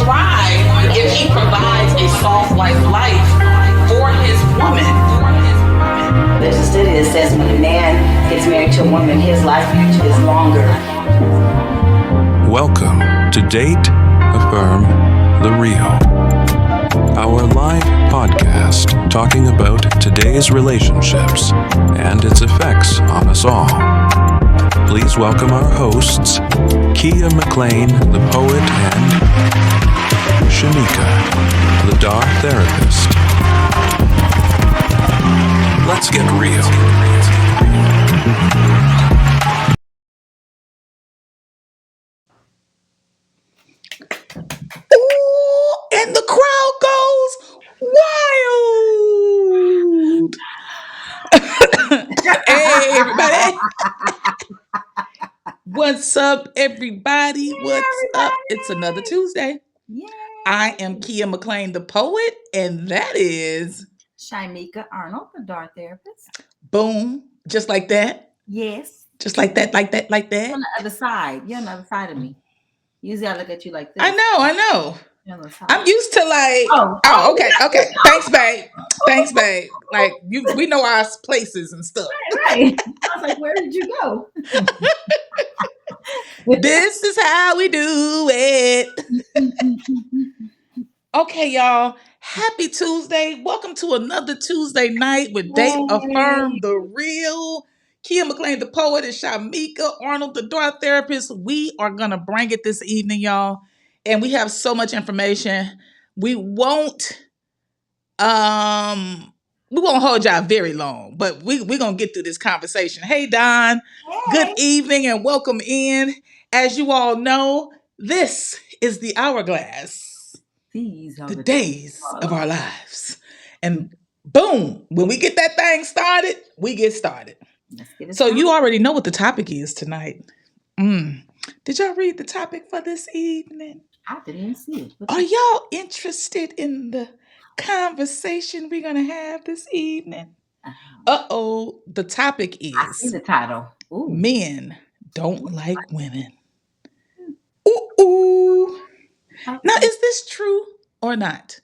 thrive if he provides a soft life for his woman. Legislated, it says when a man gets married to a woman, his life is longer. Welcome to Date, Affirm, The Real, our live podcast talking about today's relationships and its effects on us all. Please welcome our hosts, Kia McLean, the poet, and Shamika, the dog therapist. Let's get real. Ooh, and the crowd goes wild. Hey, everybody. What's up, everybody? What's up? It's another Tuesday. Yeah. I am Kia McLean, the poet, and that is Shamika Arnold, the dog therapist. boom, just like that. Yes. Just like that, like that, like You're that. on the other side. You're on the other side of me. Usually I look at you like this. I know. You're on the side. I'm used to like, okay. Thanks, babe. Like we know our places and stuff. Right. I was like, where did you go? This is how we do it. Okay, y'all. Happy Tuesday. Welcome to another Tuesday night with Date Affirm the Real. Kia McLean, the poet, and Shamika Arnold, the dog therapist. We are going to bring it this evening, y'all. And we have so much information. We won't hold y'all very long, but we're going to get through this conversation. Hey, Don. Hey. Good evening and welcome in. As you all know, this is the hourglass. These are The days of our lives. And boom, when we get that thing started, we get started. Let's get it So started. you already know what the topic is tonight. Did y'all read the topic for this evening? I didn't even see it. Are y'all interested in the conversation we're going to have this evening? The topic I see is the title. Ooh. Men Don't Like Women. Ooh. Now, is this true or not?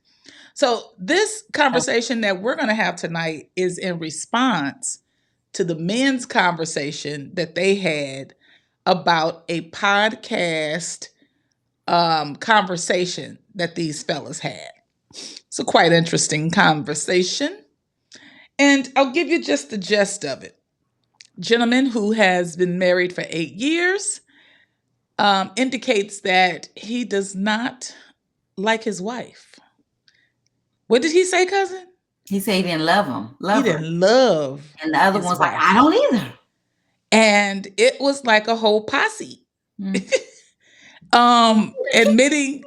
So this conversation that we're going to have tonight is in response to the men's conversation that they had about a podcast conversation that these fellas had. It's a quite interesting conversation. And I'll give you just the gist of it. Gentleman who has been married for 8 years indicates that he does not like his wife. What did he say, cousin? He said he didn't love him. He didn't love. And the other his one's wife. like, I don't either. And it was like a whole posse. Admitting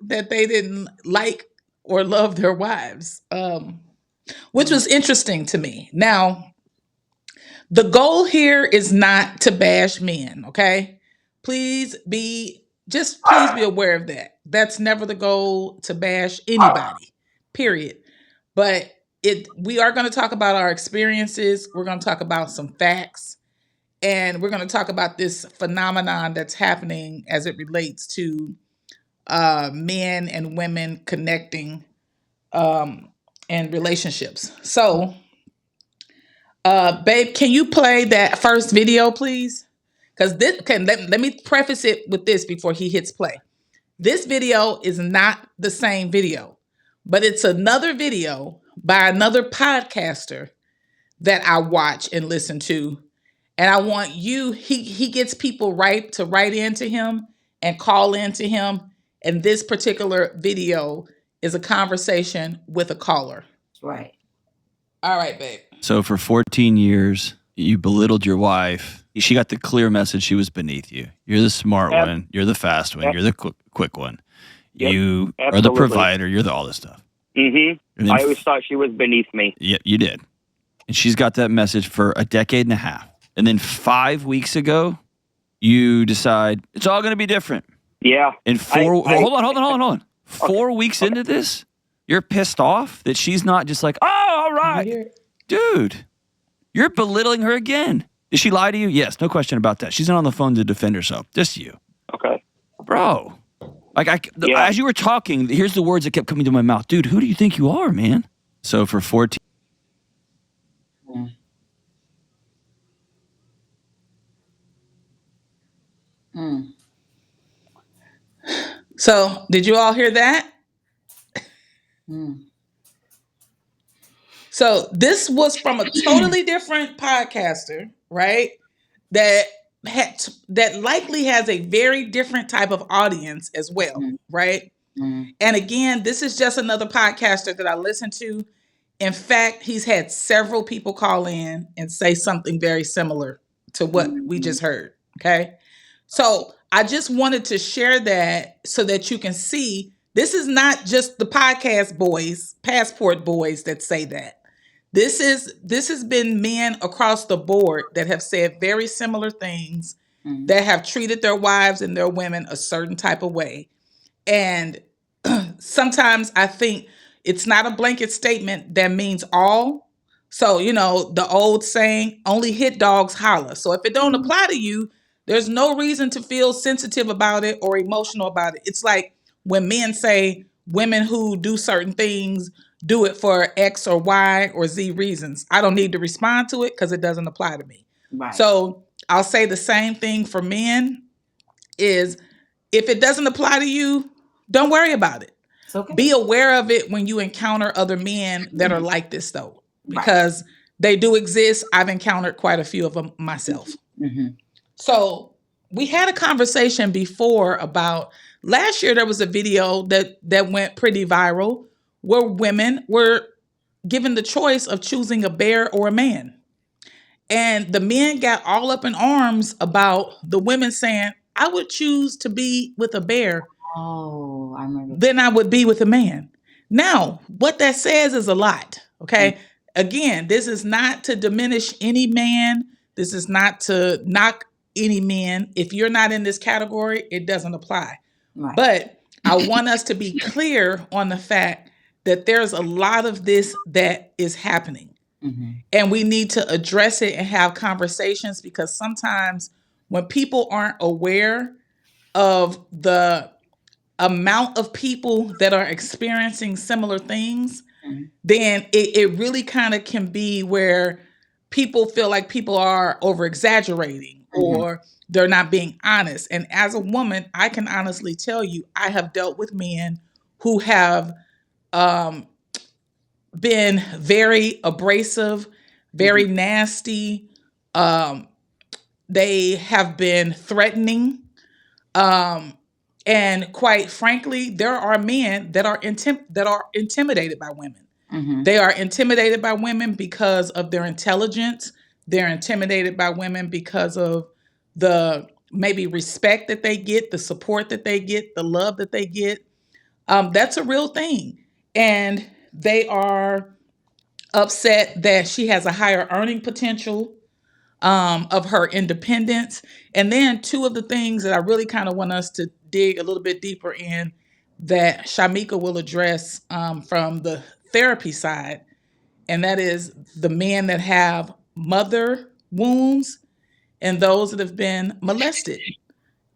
that they didn't like or love their wives, which was interesting to me. Now, the goal here is not to bash men, okay? Please be aware of that. That's never the goal, to bash anybody, period. But we are going to talk about our experiences. We're going to talk about some facts. And we're going to talk about this phenomenon that's happening as it relates to men and women connecting and relationships. So, babe, can you play that first video, please? Because let me preface it with this before he hits play. This video is not the same video, but it's another video by another podcaster that I watch and listen to. And I want you, he gets people to write into him and call into him. And this particular video is a conversation with a caller. Right. All right, babe. So for 14 years, you belittled your wife. She got the clear message she was beneath you. You're the smart one. You're the fast one. You're the quick one. Yep. You Absolutely. are the provider. You're all this stuff. Mm-hmm. I always thought she was beneath me. Yeah, you did. And she's got that message for a decade and a half. And then 5 weeks ago, you decide it's all going to be different. Yeah. And hold on. 4 weeks into this, you're pissed off that she's not just like, oh, all right. Dude, you're belittling her again. Did she lie to you? Yes, no question about that. She's not on the phone to defend herself. Just you. Okay. Bro, Like as you were talking, here's the words that kept coming to my mouth. Dude, who do you think you are, man? So for 14. So did you all hear that? So this was from a totally different podcaster, right? That that likely has a very different type of audience as well, right? And again, this is just another podcaster that I listen to. In fact, he's had several people call in and say something very similar to what we just heard. Okay. So I just wanted to share that so that you can see this is not just the podcast boys, passport boys that say that. This has been men across the board that have said very similar things, that have treated their wives and their women a certain type of way. And sometimes I think it's not a blanket statement that means all. So, the old saying, only hit dogs holler. So if it don't apply to you, there's no reason to feel sensitive about it or emotional about it. It's like when men say women who do certain things do it for X or Y or Z reasons. I don't need to respond to it because it doesn't apply to me. Right. So I'll say the same thing for men is if it doesn't apply to you, don't worry about it. It's okay. Be aware of it when you encounter other men that are like this, though, because they do exist. I've encountered quite a few of them myself. So we had a conversation before about last year. There was a video that went pretty viral where women were given the choice of choosing a bear or a man. And the men got all up in arms about the women saying, I would choose to be with a bear Oh, I remember. than I would be with a man. Now, what that says is a lot. Okay. Again, this is not to diminish any man. This is not to knock any men. If you're not in this category, it doesn't apply. Right. But I want us to be clear on the fact that there's a lot of this that is happening. And we need to address it and have conversations, because sometimes when people aren't aware of the amount of people that are experiencing similar things, then it really kind of can be where people feel like people are over exaggerating or they're not being honest. And as a woman, I can honestly tell you, I have dealt with men who have been very abrasive, very nasty. They have been threatening. And quite frankly, there are men that are intimidated by women. They are intimidated by women because of their intelligence. They're intimidated by women because of the maybe respect that they get, the support that they get, the love that they get. That's a real thing. And they are upset that she has a higher earning potential, of her independence. And then two of the things that I really kind of want us to dig a little bit deeper in that Shamika will address from the therapy side, and that is the men that have mother wounds and those that have been molested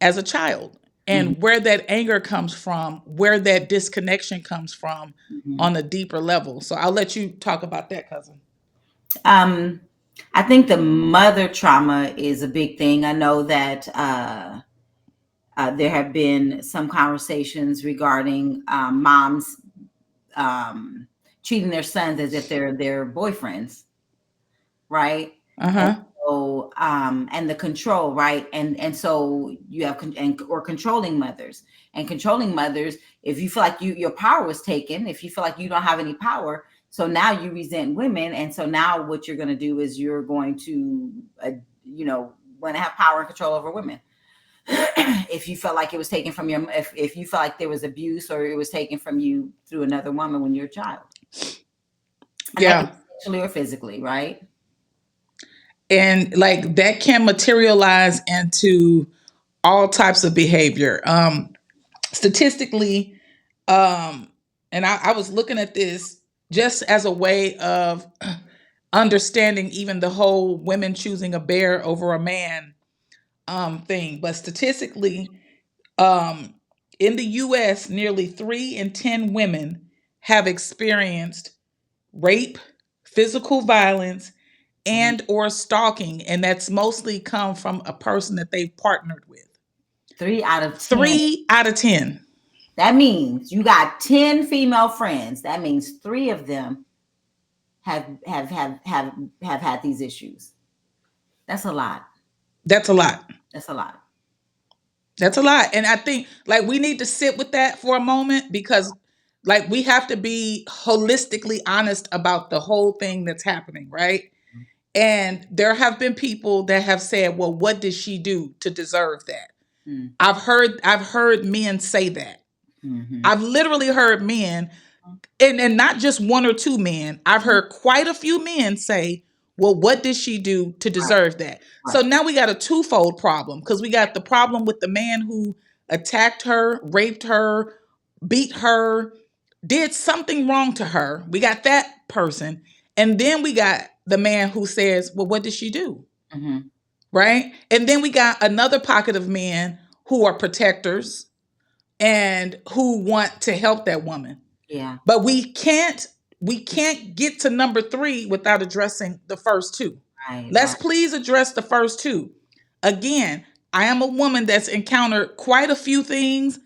as a child, and where that anger comes from, where that disconnection comes from on a deeper level. So I'll let you talk about that, cousin. I think the mother trauma is a big thing. I know that there have been some conversations regarding moms treating their sons as if they're their boyfriends, right? And so, and the control, right? And so you have or controlling mothers. And controlling mothers, if you feel like your power was taken, if you feel like you don't have any power, so now you resent women. And so now what you're going to do is you're going to, want to have power and control over women. If you felt like it was taken from your, if you felt like there was abuse or it was taken from you through another woman when you're a child. Yeah. Sexually or physically, right? And like that can materialize into all types of behavior. Statistically, and I was looking at this just as a way of understanding even the whole women choosing a bear over a man thing. But statistically, in the US, nearly 3 in 10 women have experienced rape, physical violence, and or stalking, and that's mostly come from a person that they've partnered with. 3 out of 10. 3 out of 10. That means you got 10 female friends. That means 3 of them have had these issues. That's a lot. That's a lot. That's a lot. That's a lot. And I think like we need to sit with that for a moment, because like we have to be holistically honest about the whole thing that's happening, right? And there have been people that have said, well, what did she do to deserve that? I've heard men say that. Mm-hmm. I've literally heard men, and not just 1 or 2 men. I've heard quite a few men say, well, what did she do to deserve that? Right. So now we got a twofold problem, because we got the problem with the man who attacked her, raped her, beat her, did something wrong to her. We got that person. And then we got the man who says, well, what did she do? Mm-hmm. Right? And then we got another pocket of men who are protectors and who want to help that woman. Yeah. But we can't get to number 3 without addressing the first 2. Right, Let's please address the first 2. Again, I am a woman that's encountered quite a few things.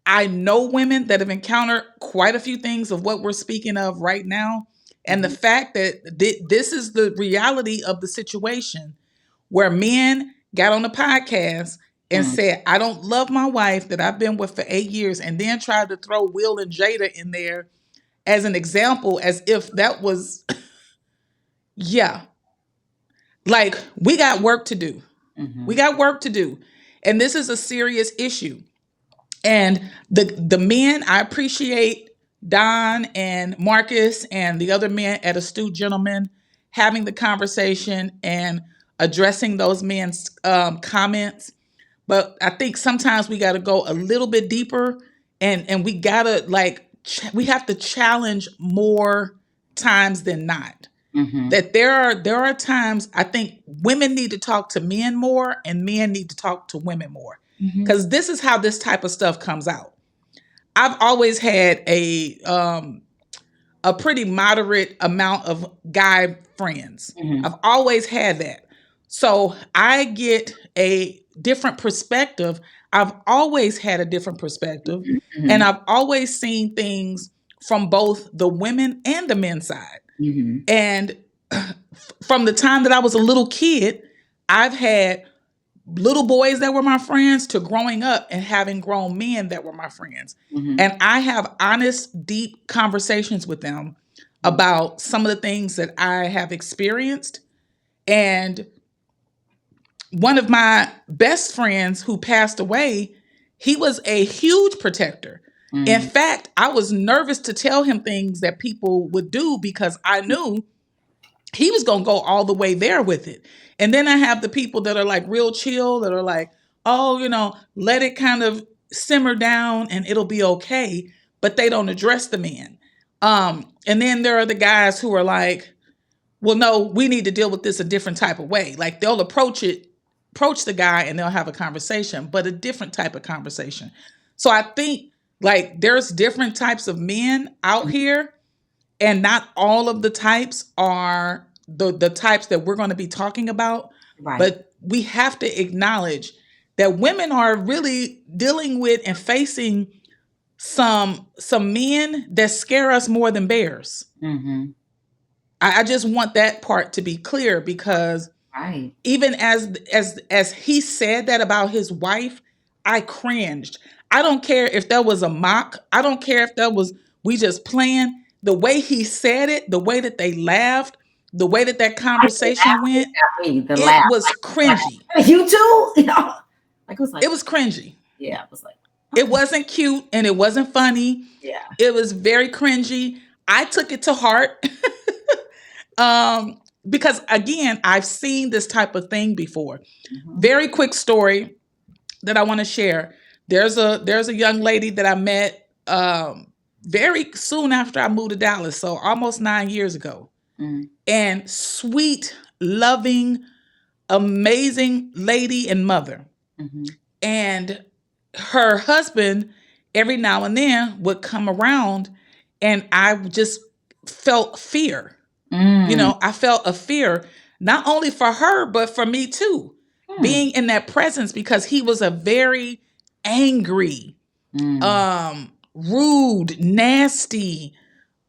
I know women that have encountered quite a few things of what we're speaking of right now. And the fact that this is the reality of the situation, where men got on the podcast and said, I don't love my wife that I've been with for 8 years, and then tried to throw Will and Jada in there as an example, as if that was, yeah. Like, we got work to do. Mm-hmm. We got work to do. And this is a serious issue. And the men, I appreciate Don and Marcus and the other men at Astute Gentlemen having the conversation and addressing those men's comments. But I think sometimes we got to go a little bit deeper, and we got to we have to challenge more times than not. Mm-hmm. That there are times I think women need to talk to men more and men need to talk to women more, because this is how this type of stuff comes out. I've always had a pretty moderate amount of guy friends. Mm-hmm. I've always had that. So I get a different perspective. I've always had a different perspective. Mm-hmm. And I've always seen things from both the women and the men's side. Mm-hmm. And from the time that I was a little kid, I've had little boys that were my friends to growing up and having grown men that were my friends. Mm-hmm. And I have honest, deep conversations with them about some of the things that I have experienced. And one of my best friends who passed away, he was a huge protector. Mm-hmm. In fact, I was nervous to tell him things that people would do, because I knew he was going to go all the way there with it. And then I have the people that are like real chill, that are like, oh, let it kind of simmer down and it'll be okay. But they don't address the men. And then there are the guys who are like, well, no, we need to deal with this a different type of way. Like they'll approach the guy and they'll have a conversation, but a different type of conversation. So I think like there's different types of men out here, and not all of the types are the types that we're going to be talking about. Right. But we have to acknowledge that women are really dealing with and facing some men that scare us more than bears. Mm-hmm. I just want that part to be clear, because right. Even as he said that about his wife, I cringed. I don't care if that was a mock. I don't care if that was we just playing. The way he said it, the way that they laughed, the way that conversation went, it was cringy. You too? It was cringy. Yeah, it was like. It wasn't cute and it wasn't funny. Yeah. It was very cringy. I took it to heart. Because again, I've seen this type of thing before. Mm-hmm. Very quick story that I want to share. There's a young lady that I met very soon after I moved to Dallas, so almost 9 years ago. Mm-hmm. And sweet, loving, amazing lady and mother. Mm-hmm. And her husband every now and then would come around, and I just felt fear. I felt a fear, not only for her, but for me too, being in that presence, because he was a very angry, rude, nasty,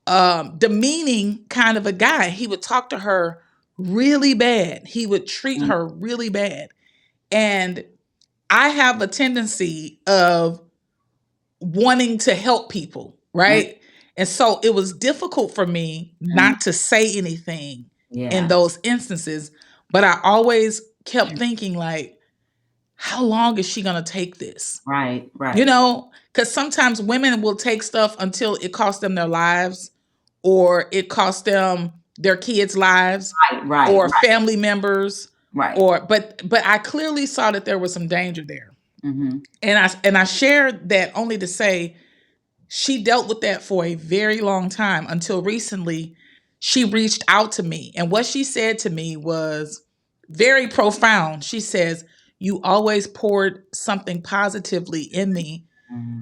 demeaning kind of a guy. He would talk to her really bad. He would treat her really bad. And I have a tendency of wanting to help people, right? And so it was difficult for me not to say anything in those instances, but I always kept thinking, like, how long is she going to take this? Right. Because sometimes women will take stuff until it costs them their lives, or it costs them their kids' lives, or family members, but I clearly saw that there was some danger there. And I shared that only to say, she dealt with that for a very long time, until recently she reached out to me. And what she said to me was very profound. She says, "You always poured something positively in me."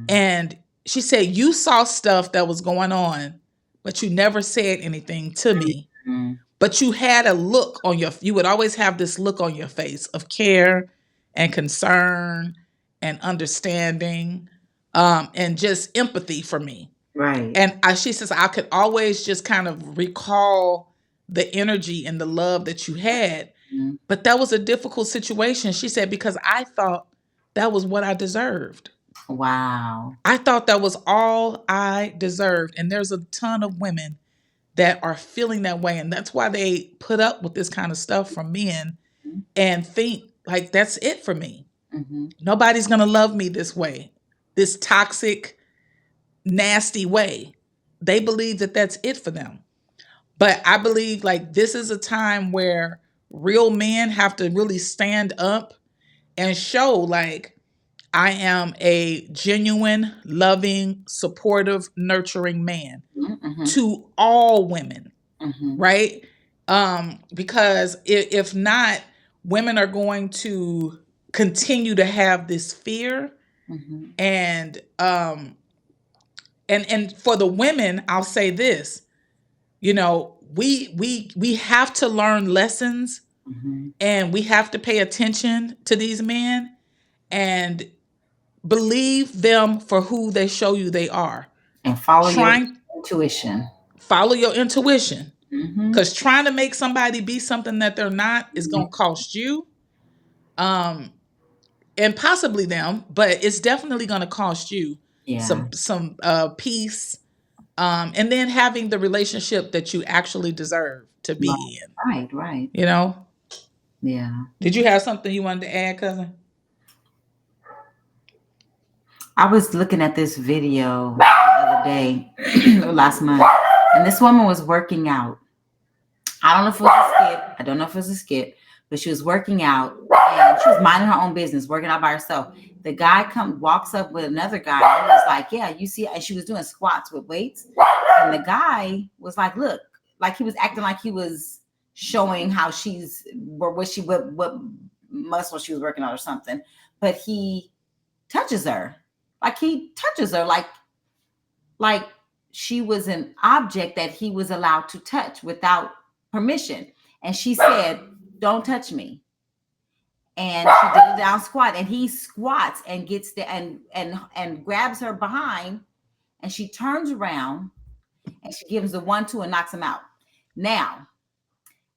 And she said, "You saw stuff that was going on, but you never said anything to me. But you had a look on you would always have this look on your face of care and concern and understanding, and just empathy for me." Right. And she says, I could always just kind of recall the energy and the love that you had. But that was a difficult situation, she said, because I thought that was what I deserved. Wow. I thought that was all I deserved. And there's a ton of women that are feeling that way. And that's why they put up with this kind of stuff from men and think like, that's it for me. Nobody's going to love me this way, this toxic, nasty way. They believe that that's it for them. But I believe like this is a time where real men have to really stand up and show, like, I am a genuine, loving, supportive, nurturing man to all women, right? Because if not, women are going to continue to have this fear, and for the women, I'll say this: we have to learn lessons, and we have to pay attention to these men and believe them for who they show you they are, and follow your intuition. Follow your intuition, because trying to make somebody be something that they're not is going to cost you, and possibly them, but it's definitely going to cost you some peace, and then having the relationship that you actually deserve to be in. Right. Yeah. Did you have something you wanted to add, cousin? I was looking at this video the other day, last month, and this woman was working out. I don't know if it was a skit. But she was working out, and she was minding her own business, working out by herself. The guy walks up with another guy, and he was like, "Yeah, you see," and she was doing squats with weights. And the guy was like, "Look," like he was acting like he was showing how what muscle she was working on or something. But he touches her. Like she was an object that he was allowed to touch without permission. And she said, "Don't touch me." And she did a down squat, and he squats and gets there and grabs her behind, and she turns around and she gives the 1-2 and knocks him out. Now,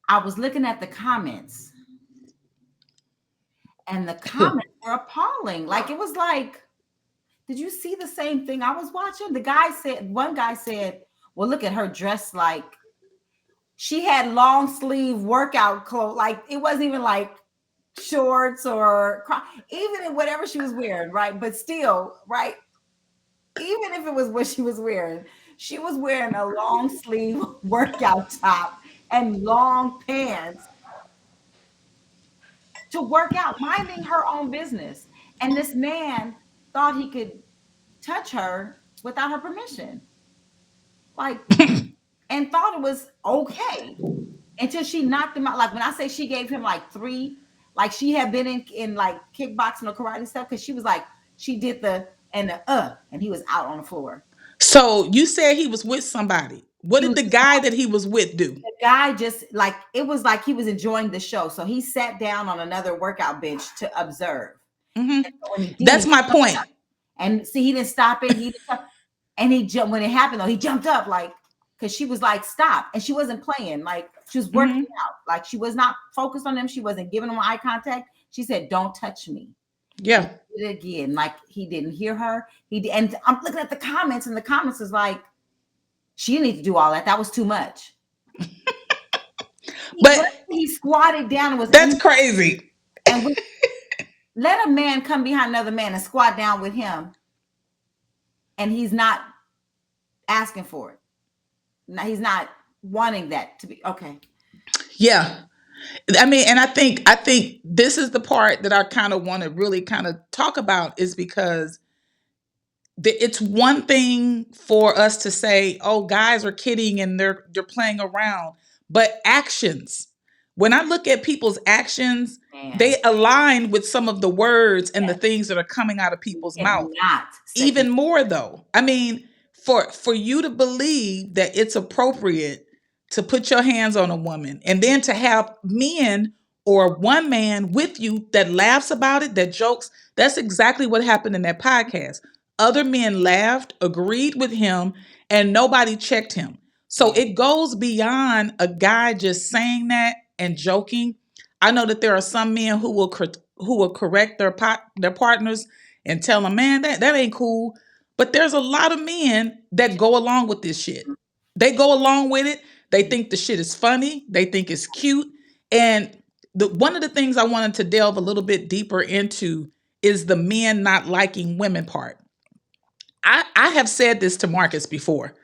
I was looking at the comments, and the comments were appalling. Like, it was like, did you see the same thing I was watching? One guy said, "Well, look at her dressed like she had long sleeve workout clothes. Like, it wasn't even like shorts or even in whatever she was wearing, right? But still, right? Even if it was what she was wearing a long sleeve workout top and long pants to work out, minding her own business. And this man thought he could touch her without her permission. Like, and thought it was okay until she knocked him out. Like, when I say she gave him like 3, like she had been in like kickboxing or karate stuff, because she was like, she did the and he was out on the floor. So you said he was with somebody. What He did was the guy that he was with do? The guy just like it was like he was enjoying the show, so he sat down on another workout bench to observe. Mm-hmm. When he did, That's my point. And see, he didn't stop it. He didn't stop, and he jumped when it happened. Though he jumped up like because she was like, "Stop!" And she wasn't playing. Like she was working out. Like she was not focused on him. She wasn't giving him eye contact. She said, "Don't touch me." Yeah. He did it again. Like he didn't hear her. And I'm looking at the comments, and the comments is like, "She didn't need to do all that. That was too much." But he squatted down and was that's crazy. And let a man come behind another man and squat down with him, and he's not asking for it. Now he's not wanting that to be okay. Yeah. I mean, and I think this is the part that I kind of want to really kind of talk about is because it's one thing for us to say, "Oh, guys are kidding and they're playing around," but actions. When I look at people's actions, they align with some of the words and the things that are coming out of people's mouth. Even more though. I mean, for you to believe that it's appropriate to put your hands on a woman and then to have men or one man with you that laughs about it, that jokes, that's exactly what happened in that podcast. Other men laughed, agreed with him, and nobody checked him. So it goes beyond a guy just saying that and joking. I know that there are some men who will correct their partners and tell them, "Man, that ain't cool." But there's a lot of men that go along with this shit. They go along with it. They think the shit is funny. They think it's cute. And one of the things I wanted to delve a little bit deeper into is the men not liking women part. I have said this to Marcus before.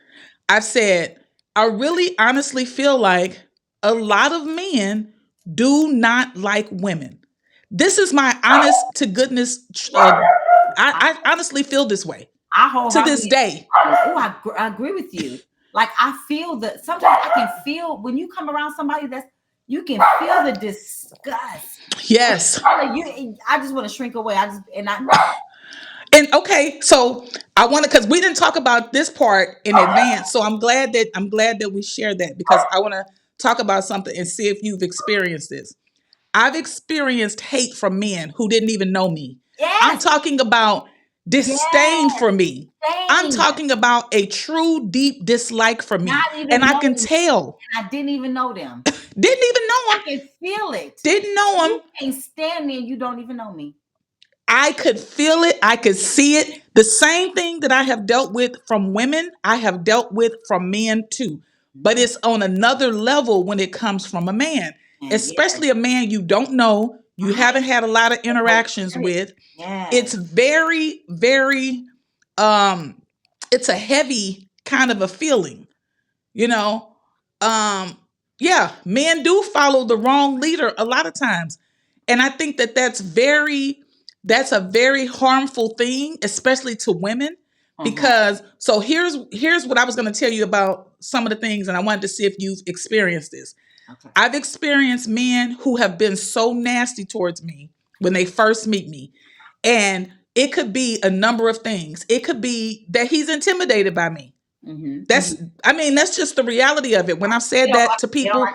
I've said, I really honestly feel like a lot of men do not like women. This is my honest to goodness. I honestly feel this way to this day. Oh, I agree with you. Like I feel that sometimes I can feel when you come around somebody you can feel the disgust. Yes. I just want to shrink away. And okay, so I want to, because we didn't talk about this part in advance, so I'm glad that we shared that because I want to talk about something and see if you've experienced this. I've experienced hate from men who didn't even know me. Yes. I'm talking about disdain for me. I'm talking about a true deep dislike for me, and I can tell. I didn't even know them. Didn't even know them. I can feel it. Didn't know them. You can't stand me and you don't even know me. I could feel it. I could see it. The same thing that I have dealt with from women, I have dealt with from men too. But it's on another level when it comes from a man, especially a man you don't know, you haven't had a lot of interactions with. It's very, very, it's a heavy kind of a feeling, you know? Men do follow the wrong leader a lot of times. And I think that that's a very harmful thing, especially to women, because so here's what I was going to tell you about some of the things, and I wanted to see if you've experienced this. Okay. I've experienced men who have been so nasty towards me when they first meet me, and it could be a number of things. It could be that he's intimidated by me. That's just the reality of it. When I've said that to people,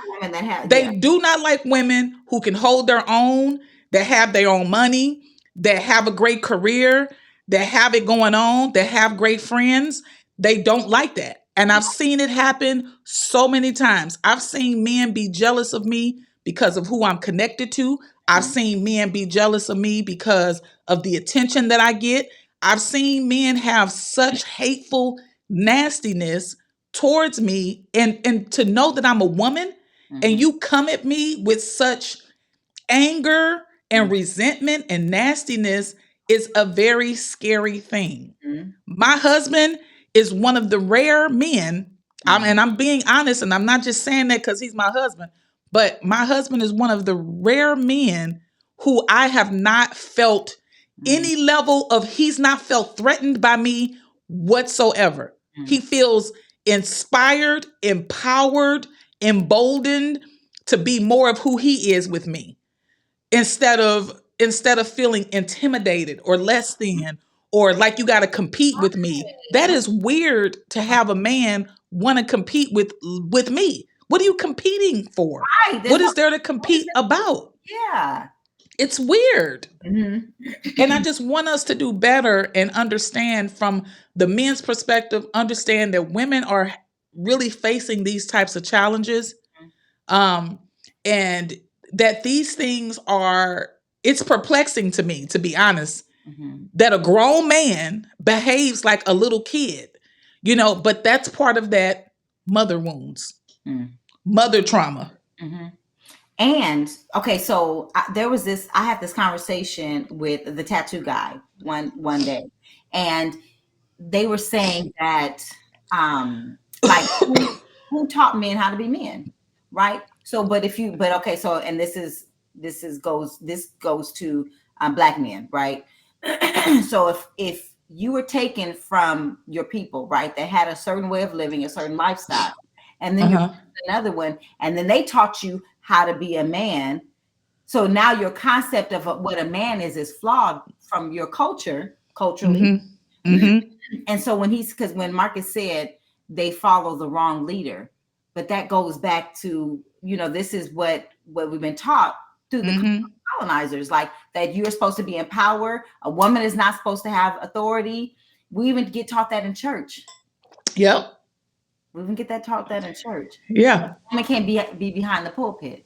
they do not like women who can hold their own, that have their own money, that have a great career, that have it going on, that have great friends. They don't like that. And I've seen it happen so many times. I've seen men be jealous of me because of who I'm connected to. I've seen men be jealous of me because of the attention that I get. I've seen men have such hateful nastiness towards me, and to know that I'm a woman and you come at me with such anger and resentment and nastiness is a very scary thing. My husband is one of the rare men, and I'm being honest, and I'm not just saying that because he's my husband, but my husband is one of the rare men who I have not felt any level of, he's not felt threatened by me whatsoever. He feels inspired, empowered, emboldened to be more of who he is with me, instead of feeling intimidated or less than or like you got to compete with me. That is weird to have a man want to compete with me. What are you competing for? Right. What is there to compete about? Yeah. It's weird. Mm-hmm. And I just want us to do better and understand from the men's perspective, understand that women are really facing these types of challenges. And that these things it's perplexing to me, to be honest, that a grown man behaves like a little kid, but that's part of that mother wounds, mother trauma. And okay, so I had this conversation with the tattoo guy one day, and they were saying that like who taught men how to be men, right? So, but okay, so and this goes to Black men, right? So if you were taken from your people, right, that had a certain way of living, a certain lifestyle, and then you're another one, and then they taught you how to be a man. So now your concept of what a man is flawed from your culturally. And so because when Marcus said they follow the wrong leader, but that goes back to, this is what we've been taught through the colonizers, like that you're supposed to be in power. A woman is not supposed to have authority. We even get taught that in church. Yep. We even get taught that in church. Yeah. A woman can't be behind the pulpit.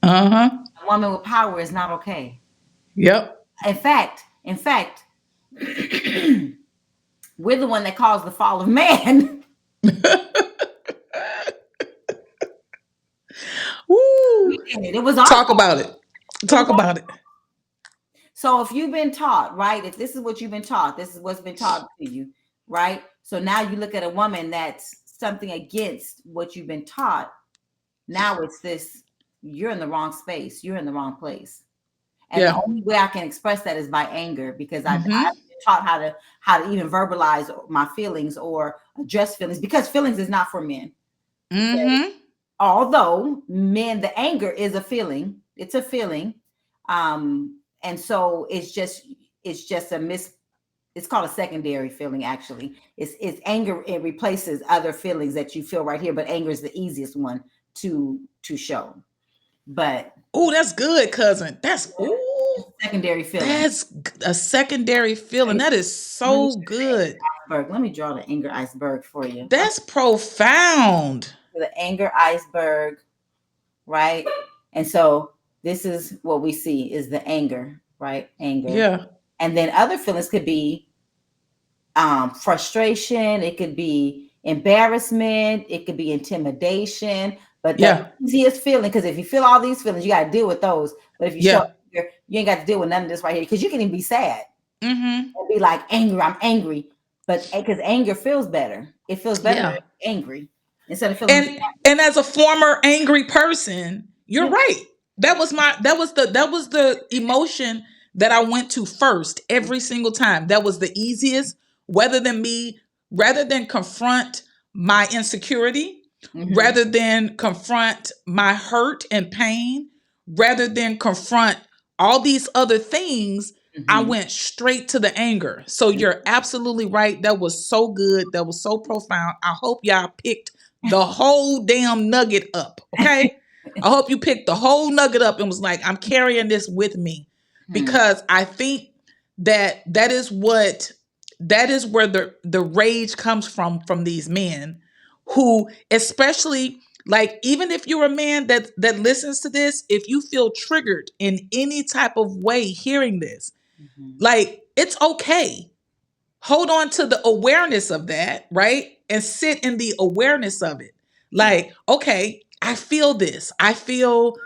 A woman with power is not okay. Yep. In fact, we're the one that caused the fall of man. Woo. It was Talk about it. Talk about it. So if you've been taught, right, if this is what you've been taught, this is what's been taught to you, right? So now you look at a woman that's something against what you've been taught. Now it's this, you're in the wrong space. You're in the wrong place. And the only way I can express that is by anger, because I've been taught how to even verbalize my feelings or address feelings, because feelings is not for men. Okay? Although men, the anger is a feeling. It's a feeling. And so it's just it's called a secondary feeling, actually. It's anger. It replaces other feelings that you feel right here, but anger is the easiest one to show. But that's good, cousin. That's secondary feeling. That's a secondary feeling. That is so good. Let me draw the anger iceberg for you. That's profound. The anger iceberg, right? And so this is what we see is the anger, right? Anger. Yeah. And then other feelings could be frustration. It could be embarrassment. It could be intimidation. But the easiest feeling, because if you feel all these feelings, you got to deal with those. But if you show anger, you ain't got to deal with none of this right here, because you can even be sad and be like angry. I'm angry, but because anger feels better. It feels better angry instead of feeling. And as a former angry person, you're right. That was the emotion that I went to first every single time. That was the easiest, rather than confront my insecurity, rather than confront my hurt and pain, rather than confront all these other things, I went straight to the anger. So you're absolutely right. That was so good. That was so profound. I hope y'all picked the whole damn nugget up. Okay. I hope you picked the whole nugget up and was like, I'm carrying this with me, because I think that is where the rage comes from these men who, especially, like, even if you're a man that listens to this, if you feel triggered in any type of way hearing this, like, it's okay. Hold on to the awareness of that, right? And sit in the awareness of it. Like, okay, I feel this. I feel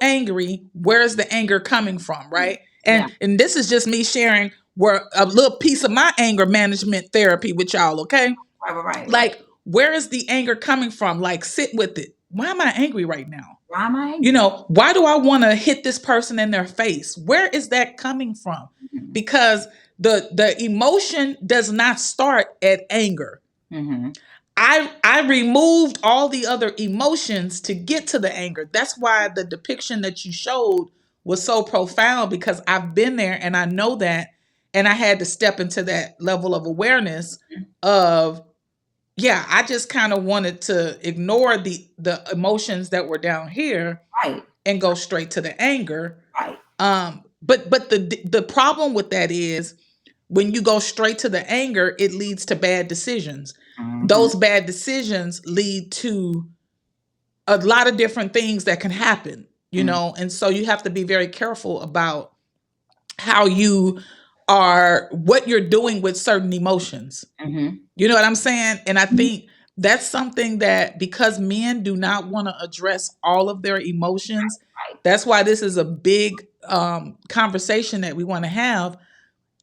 angry. Where's the anger coming from, right? And this is just me sharing where a little piece of my anger management therapy with y'all, okay? Right. Like, where is the anger coming from? Like, sit with it. Why am I angry right now? Why am I angry? Why do I want to hit this person in their face? Where is that coming from? Because the emotion does not start at anger. I removed all the other emotions to get to the anger. That's why the depiction that you showed was so profound, because I've been there and I know that. And I had to step into that level of awareness of, yeah, I just kind of wanted to ignore the emotions that were down here, Right. and go straight to the anger. Right. But the problem with that is when you go straight to the anger, it leads to bad decisions. Mhm. Those bad decisions lead to a lot of different things that can happen, you know, and so you have to be very careful about how you are, what you're doing with certain emotions. Mhm. You know what I'm saying? And I think that's something that, because men do not want to address all of their emotions, Right. that's why this is a big conversation that we want to have,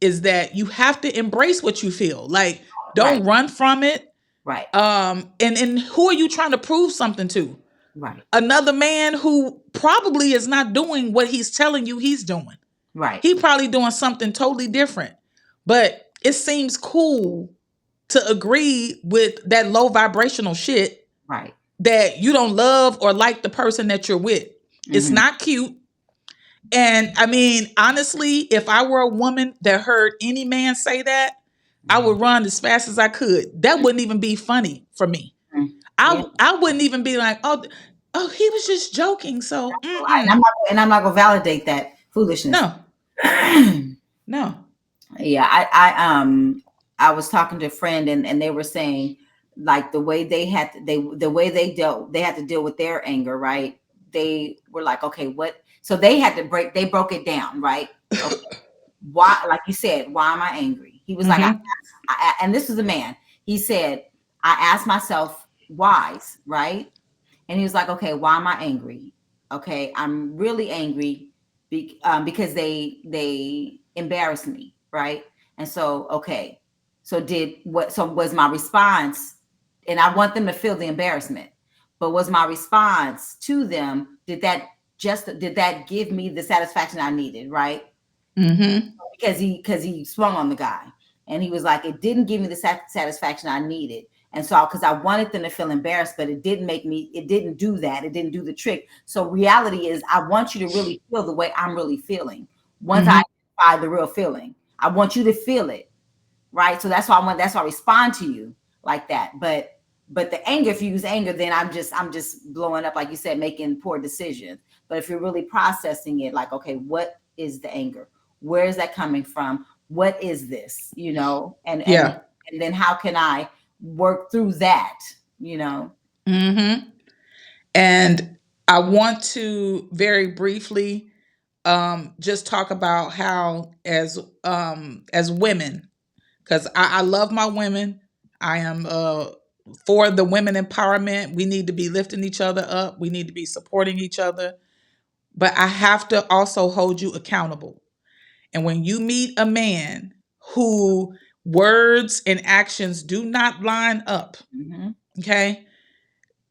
is that you have to embrace what you feel. Like, don't Right. run from it. Right. And who are you trying to prove something to? Right. Another man who probably is not doing what he's telling you he's doing. Right. He probably doing something totally different. But it seems cool to agree with that low vibrational shit, Right. that you don't love or like the person that you're with. It's not cute. And I mean, honestly, if I were a woman that heard any man say that, I would run as fast as I could. That wouldn't even be funny for me. Yeah. I wouldn't even be like, oh, he was just joking. So And I'm not gonna validate that foolishness. no, no. Yeah, I was talking to a friend, and they were saying, like, the way they had to, they had to deal with their anger, right? They were like, okay, what? So they broke it down, right? Okay. Why, like you said, why am I angry? He was like, and this is a man. He said, I asked myself whys, right? And he was like, okay, why am I angry? Okay, I'm really angry because they embarrassed me, right? And so, okay, so was my response, and I want them to feel the embarrassment, but was my response to them, did that give me the satisfaction I needed, right? Because he swung on the guy, and he was like, it didn't give me the satisfaction I needed. And so, because I wanted them to feel embarrassed, but it didn't do that. It didn't do the trick. So reality is, I want you to really feel the way I'm really feeling. Once I identify the real feeling, I want you to feel it, right? So that's why I respond to you like that. But the anger, if you use anger, then I'm just blowing up, like you said, making poor decisions. But if you're really processing it, like, okay, what is the anger? Where is that coming from? What is this? You know, and then how can I work through that, you know? And I want to very briefly just talk about how, as women, because I love my women. I am for the women empowerment. We need to be lifting each other up. We need to be supporting each other. But I have to also hold you accountable. And when you meet a man who words and actions do not line up, okay,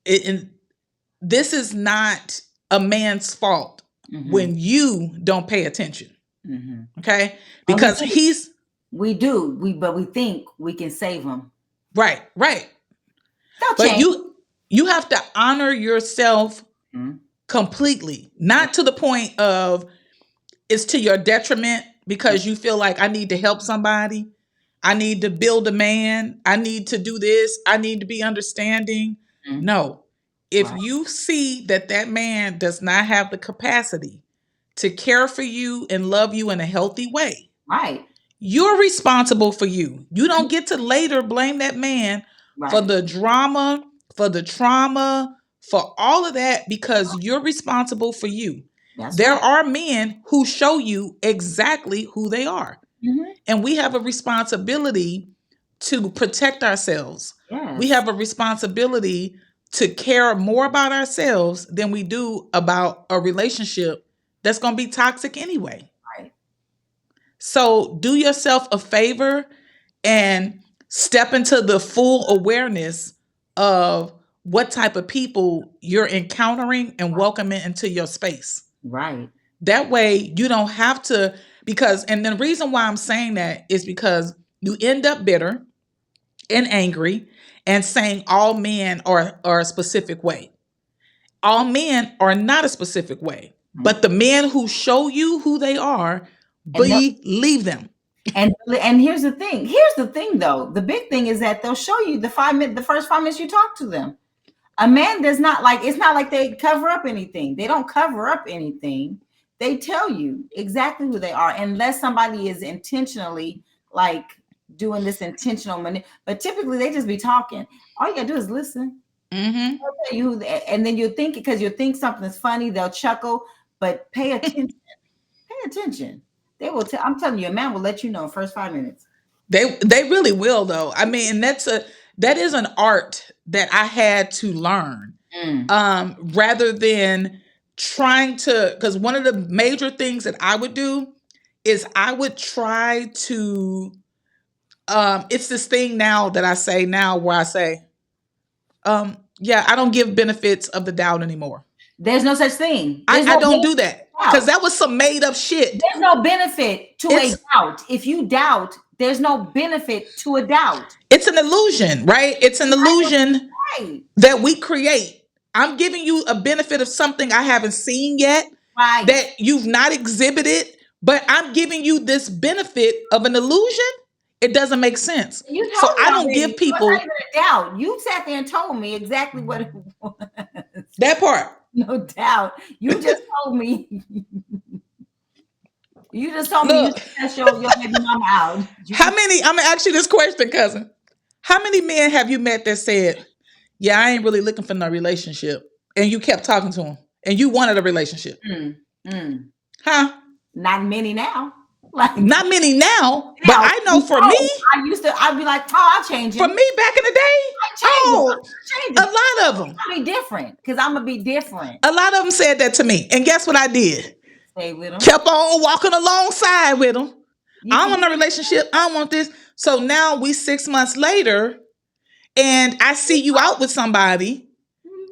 and this is not a man's fault when you don't pay attention, okay? Because we think we can save him. Right. They'll But change. you have to honor yourself completely, not to the point of it's to your detriment because you feel like I need to help somebody. I need to build a man. I need to do this. I need to be understanding. No. If you see that man does not have the capacity to care for you and love you in a healthy way, right, you're responsible for you. You don't get to later blame that man for the drama, for the trauma, for all of that, because you're responsible for you. There are men who show you exactly who they are. And we have a responsibility to protect ourselves. Yes. We have a responsibility to care more about ourselves than we do about a relationship that's going to be toxic anyway. Right. So do yourself a favor and step into the full awareness of what type of people you're encountering and welcoming into your space. Right. That way you don't have to, and the reason why I'm saying that is because you end up bitter and angry and saying all men are a specific way. All men are not a specific way, but the men who show you who they are, believe them. And here's the thing. Though. The big thing is that they'll show you the first 5 minutes you talk to them. A man does not it's not like they cover up anything. They don't cover up anything. They tell you exactly who they are, unless somebody is intentionally doing this intentional but typically they just be talking. All you gotta do is listen. Mm-hmm. They'll tell you who and then you'll think, because you think something's funny, they'll chuckle, but pay attention. Pay attention. They will I'm telling you, a man will let you know in the first 5 minutes. They really will, though. I mean, that is an art that I had to learn. Rather than trying to, because one of the major things that I would do is I would try to it's this thing now that I say now where I say, yeah, I don't give benefits of the doubt anymore. There's no such thing. I don't do that, because that was some made up shit. There's no benefit to a doubt. If you doubt, there's no benefit to a doubt. It's an illusion, right? It's an illusion that we create. I'm giving you a benefit of something I haven't seen yet, that you've not exhibited, but I'm giving you this benefit of an illusion. It doesn't make sense. So I don't give people a doubt. You sat there and told me exactly what it was. That part. No doubt. You just told me. You just told me you test your baby mama out. How many? I'm gonna ask you this question, cousin. How many men have you met that said, "Yeah, I ain't really looking for no relationship," and you kept talking to them, and you wanted a relationship? Huh? Not many now. Not many now, but I know for me, I'd be like, oh, I'll change it. For me back in the day, a lot of them. I'll be different, because I'm gonna be different. A lot of them said that to me, and guess what I did? Stay with them. Kept on walking alongside with them. I don't want a relationship. I don't want this. So now we 6 months later, and I see you out with somebody,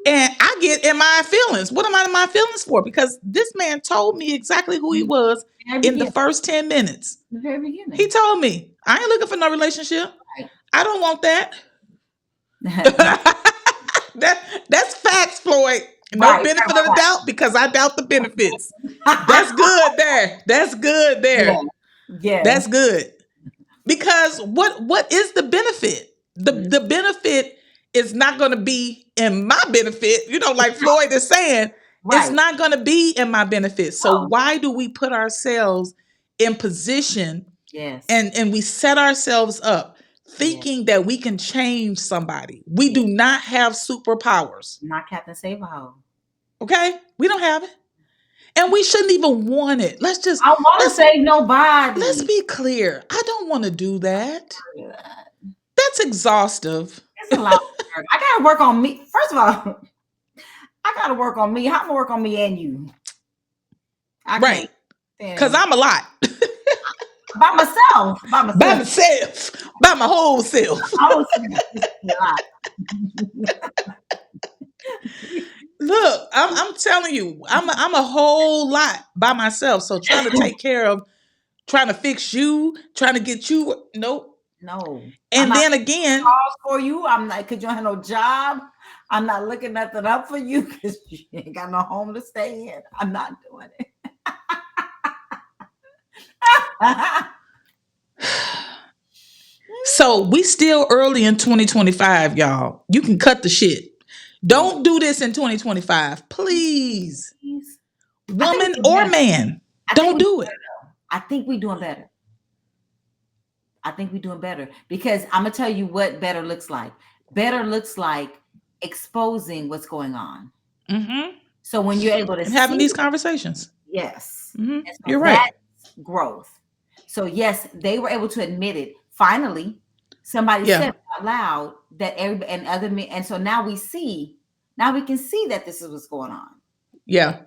and I get in my feelings. What am I in my feelings for? Because this man told me exactly who he was in the first 10 minutes. The very beginning. He told me, I ain't looking for no relationship. Right. I don't want that. That's facts, Floyd. No benefit of the doubt, because I doubt the benefits. That's good there. That's good there. Yeah. That's good. Because what is the benefit? The benefit is not going to be in my benefit. You know, like Floyd is saying, it's not going to be in my benefit. So why do we put ourselves in position? Yes. And we set ourselves up thinking that we can change somebody. We do not have superpowers. Not Captain Save-A-Ho. Okay? We don't have it. And we shouldn't even want it. I want to save nobody. Let's be clear. I don't want to do that. That's exhaustive. It's a lot of work. I got to work on me. First of all, I got to work on me. I'm going to work on me and you. Right. Because I'm a lot. By myself. By my whole self. Look, I'm telling you, I'm a whole lot by myself. So trying to take care of, trying to fix you, trying to get you, nope. No. And then again, calls for you. I'm like, because you don't have no job. I'm not looking nothing up for you because you ain't got no home to stay in. I'm not doing it. So we still early in 2025, y'all. You can cut the shit. Don't do this in 2025, please. Woman or man, don't do it. I think we're doing better. Because I'm gonna tell you what better looks like. Better looks like exposing what's going on. Mm-hmm. So when you're able to having these conversations, yes, mm-hmm. So you're right. Growth. So yes, they were able to admit it. Finally, somebody said out loud that everybody and other men, and so now we can see that this is what's going on. Yeah.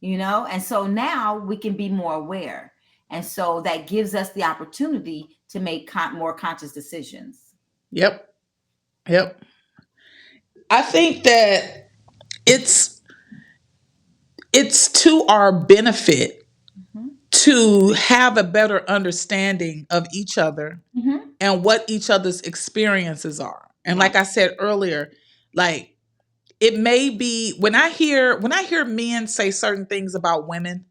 You know, and so now we can be more aware. And so that gives us the opportunity to make more conscious decisions. Yep. I think that it's to our benefit to have a better understanding of each other and what each other's experiences are. And like I said earlier, like it may be when I hear men say certain things about women,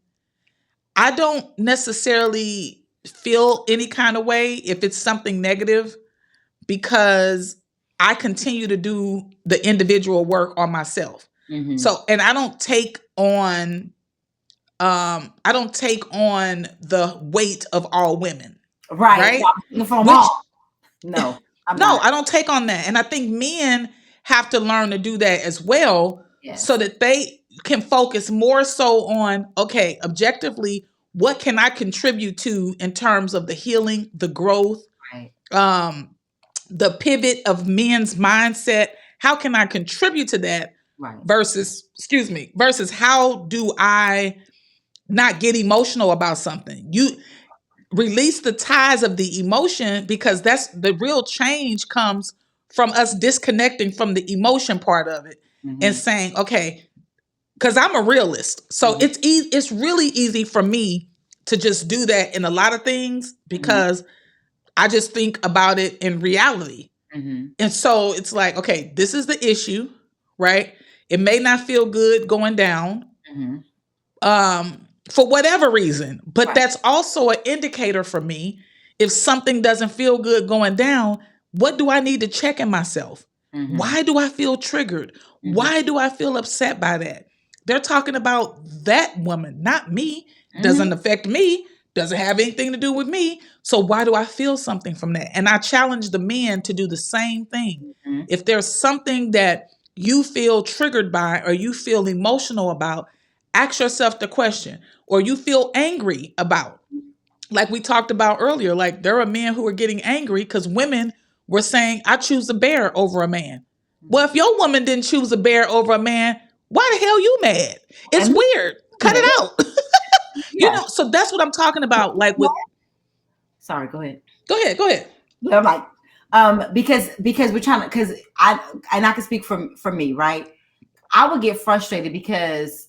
I don't necessarily feel any kind of way if it's something negative, because I continue to do the individual work on myself. So, and I don't take on the weight of all women. Right. No, I don't take on that. And I think men have to learn to do that as well, so that they can focus more so on, okay, objectively, what can I contribute to in terms of the healing, the growth, the pivot of men's mindset? How can I contribute to that? Versus how do I not get emotional about something? You release the ties of the emotion, because that's the real change comes from us disconnecting from the emotion part of it and saying, okay, because I'm a realist. So it's really easy for me to just do that in a lot of things, because I just think about it in reality. And so it's like, okay, this is the issue, right? It may not feel good going down. For whatever reason, but that's also an indicator for me. If something doesn't feel good going down, what do I need to check in myself? Why do I feel triggered? Why do I feel upset by that? They're talking about that woman, not me. Doesn't affect me, doesn't have anything to do with me. So why do I feel something from that? And I challenge the men to do the same thing. If there's something that you feel triggered by, or you feel emotional about, ask yourself the question, or you feel angry about. Like we talked about earlier, like there are men who are getting angry because women were saying, I choose a bear over a man. Well, if your woman didn't choose a bear over a man, why the hell you mad? It's weird. Cut it out. You know, so that's what I'm talking about. Like with, sorry, go ahead. Go ahead. I'm like, because we're trying to, because I can speak for me, right? I would get frustrated because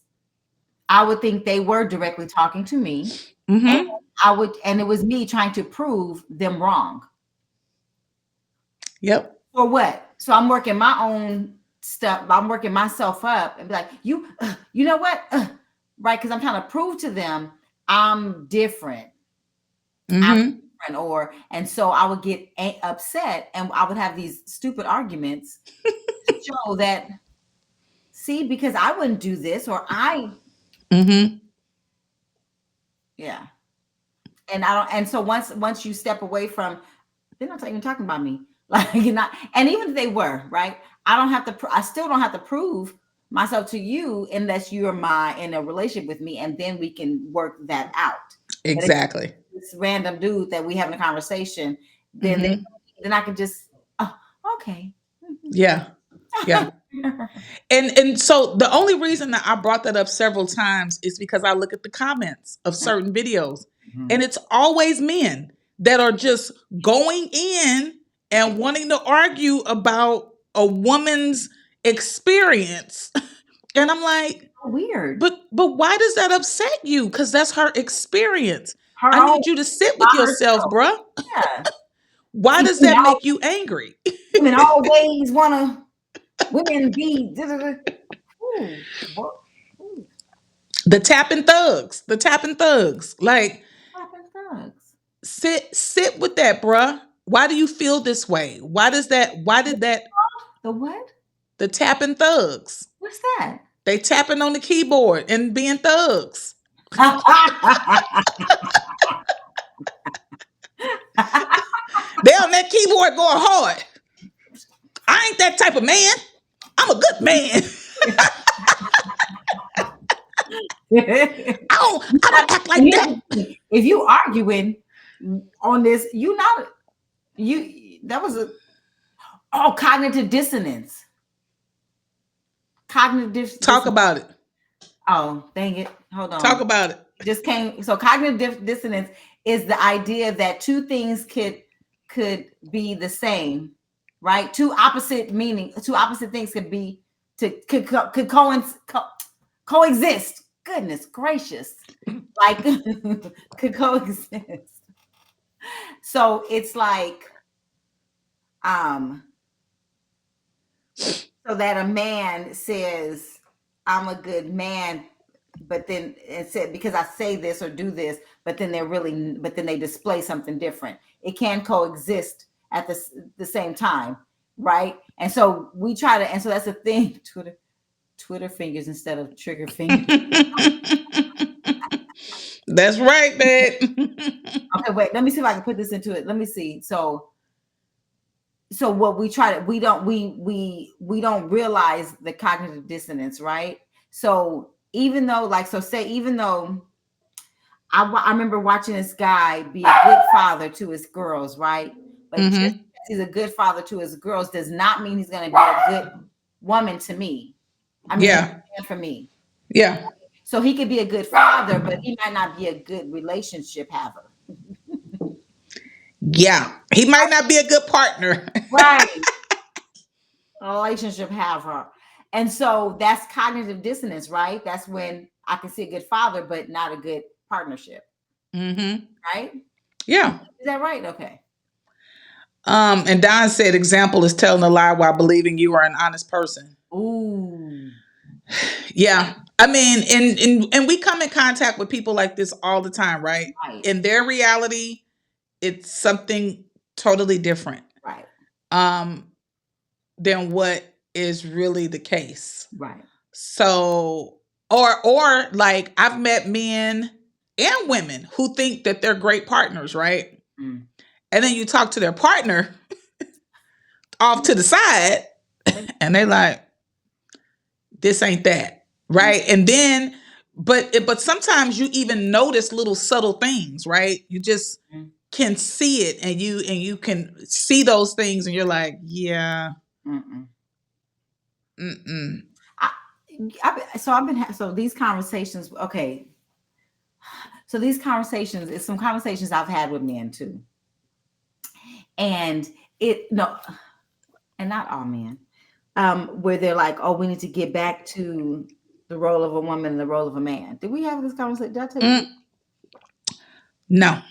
I would think they were directly talking to me, and it was me trying to prove them wrong. Yep. For what? So I'm working my own stuff. I'm working myself up and be like, you know what? Right? Because I'm trying to prove to them I'm different. I'm different, and so I would get upset, and I would have these stupid arguments to show that, see, because I wouldn't do this, or I. Yeah. And I don't, and so once you step away from, they're not even talking about me. Like, you're not, and even if they were, right, I still don't have to prove myself to you unless you're in a relationship with me, and then we can work that out. Exactly. This random dude that we having a conversation, then I can just, okay. Yeah. And so the only reason that I brought that up several times is because I look at the comments of certain videos, and it's always men that are just going in and wanting to argue about a woman's experience. And I'm like, weird. But why does that upset you? Because that's her experience. I need you to sit with yourself, bruh. Yeah. Why does that make you angry? Women always want women be. The tapping thugs. Like, sit with that, bruh. Why do you feel this way? Why did that? The what? The tapping thugs. What's that? They tapping on the keyboard and being thugs. They on that keyboard going hard. I ain't that type of man. I'm a good man. I don't act like that. If you arguing on this, that was cognitive dissonance. Talk about it. Oh, dang it. Hold on. Talk about it. Just came. So cognitive dissonance is the idea that two things could be the same, right? Two opposite things could coexist. Goodness gracious. Like could coexist. So it's like so that a man says, I'm a good man, but then it said, because I say this or do this, but then they display something different. It can coexist at the same time, right? And so we try to, and so that's the thing. Twitter fingers instead of trigger fingers. That's right, babe. Okay, wait. Let me see if I can put this into it. Let me see. So what we try to, we don't realize the cognitive dissonance, right? So even though I remember watching this guy be a good father to his girls, right? But just because he's a good father to his girls does not mean he's going to be a good woman to me. I mean, for me. Yeah. So he could be a good father, but he might not be a good relationship haver. Yeah. He might not be a good partner. Right. A relationship haver. And so that's cognitive dissonance, right? That's when I can see a good father, but not a good partnership. Right? Yeah. Is that right? Okay. And Don said, example is telling a lie while believing you are an honest person. Ooh. Yeah. I mean, and we come in contact with people like this all the time, right? In their reality, it's something totally different. Right. Than what is really the case. Right. So, or like I've met men and women who think that they're great partners, right? And then you talk to their partner off to the side and they like, this ain't that, right? And then, but sometimes you even notice little subtle things, right? You just can see it, and you can see those things, and you're like, yeah. So these conversations, okay. So these conversations, it's some conversations I've had with men too. And and not all men, where they're like, oh, we need to get back to the role of a woman and the role of a man. Did we have this conversation? Did I tell you? No.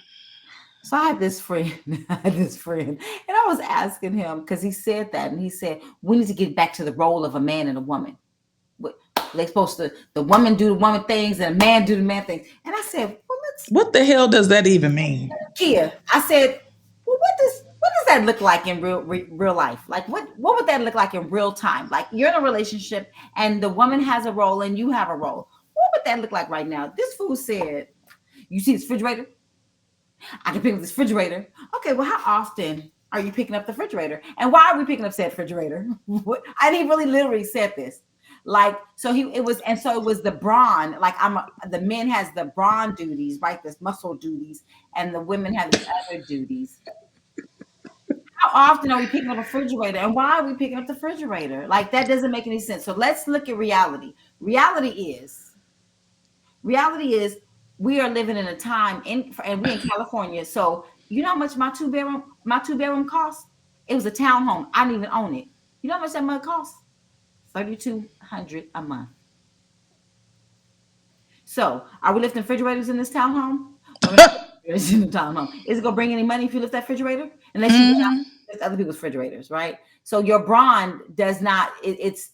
So I had this friend, and I was asking him, because he said that, and he said, we need to get back to the role of a man and a woman. They're supposed to, the woman do the woman things and the man do the man things. And I said, well, what the hell does that even mean? Kia, I said, well, what does that look like in real life? Like, what would that look like in real time? Like, you're in a relationship and the woman has a role and you have a role. What would that look like right now? This fool said, you see this refrigerator? I can pick up this refrigerator. Okay, well, how often are you picking up the refrigerator? And why are we picking up said refrigerator? I didn't really literally said this. Like, so it was the brawn, like the men has the brawn duties, right? This muscle duties, and the women have the other duties. How often are we picking up a refrigerator? And why are we picking up the refrigerator? Like, that doesn't make any sense. So let's look at reality. Reality is we are living in a time and we're in California. So you know how much my two bedroom cost? It was a townhome. I didn't even own it. You know how much that month cost? $3,200 a month. So are we lifting refrigerators in this townhome? Is it gonna bring any money if you lift that refrigerator? Unless you lift other people's refrigerators, right? So your brawn does not. There's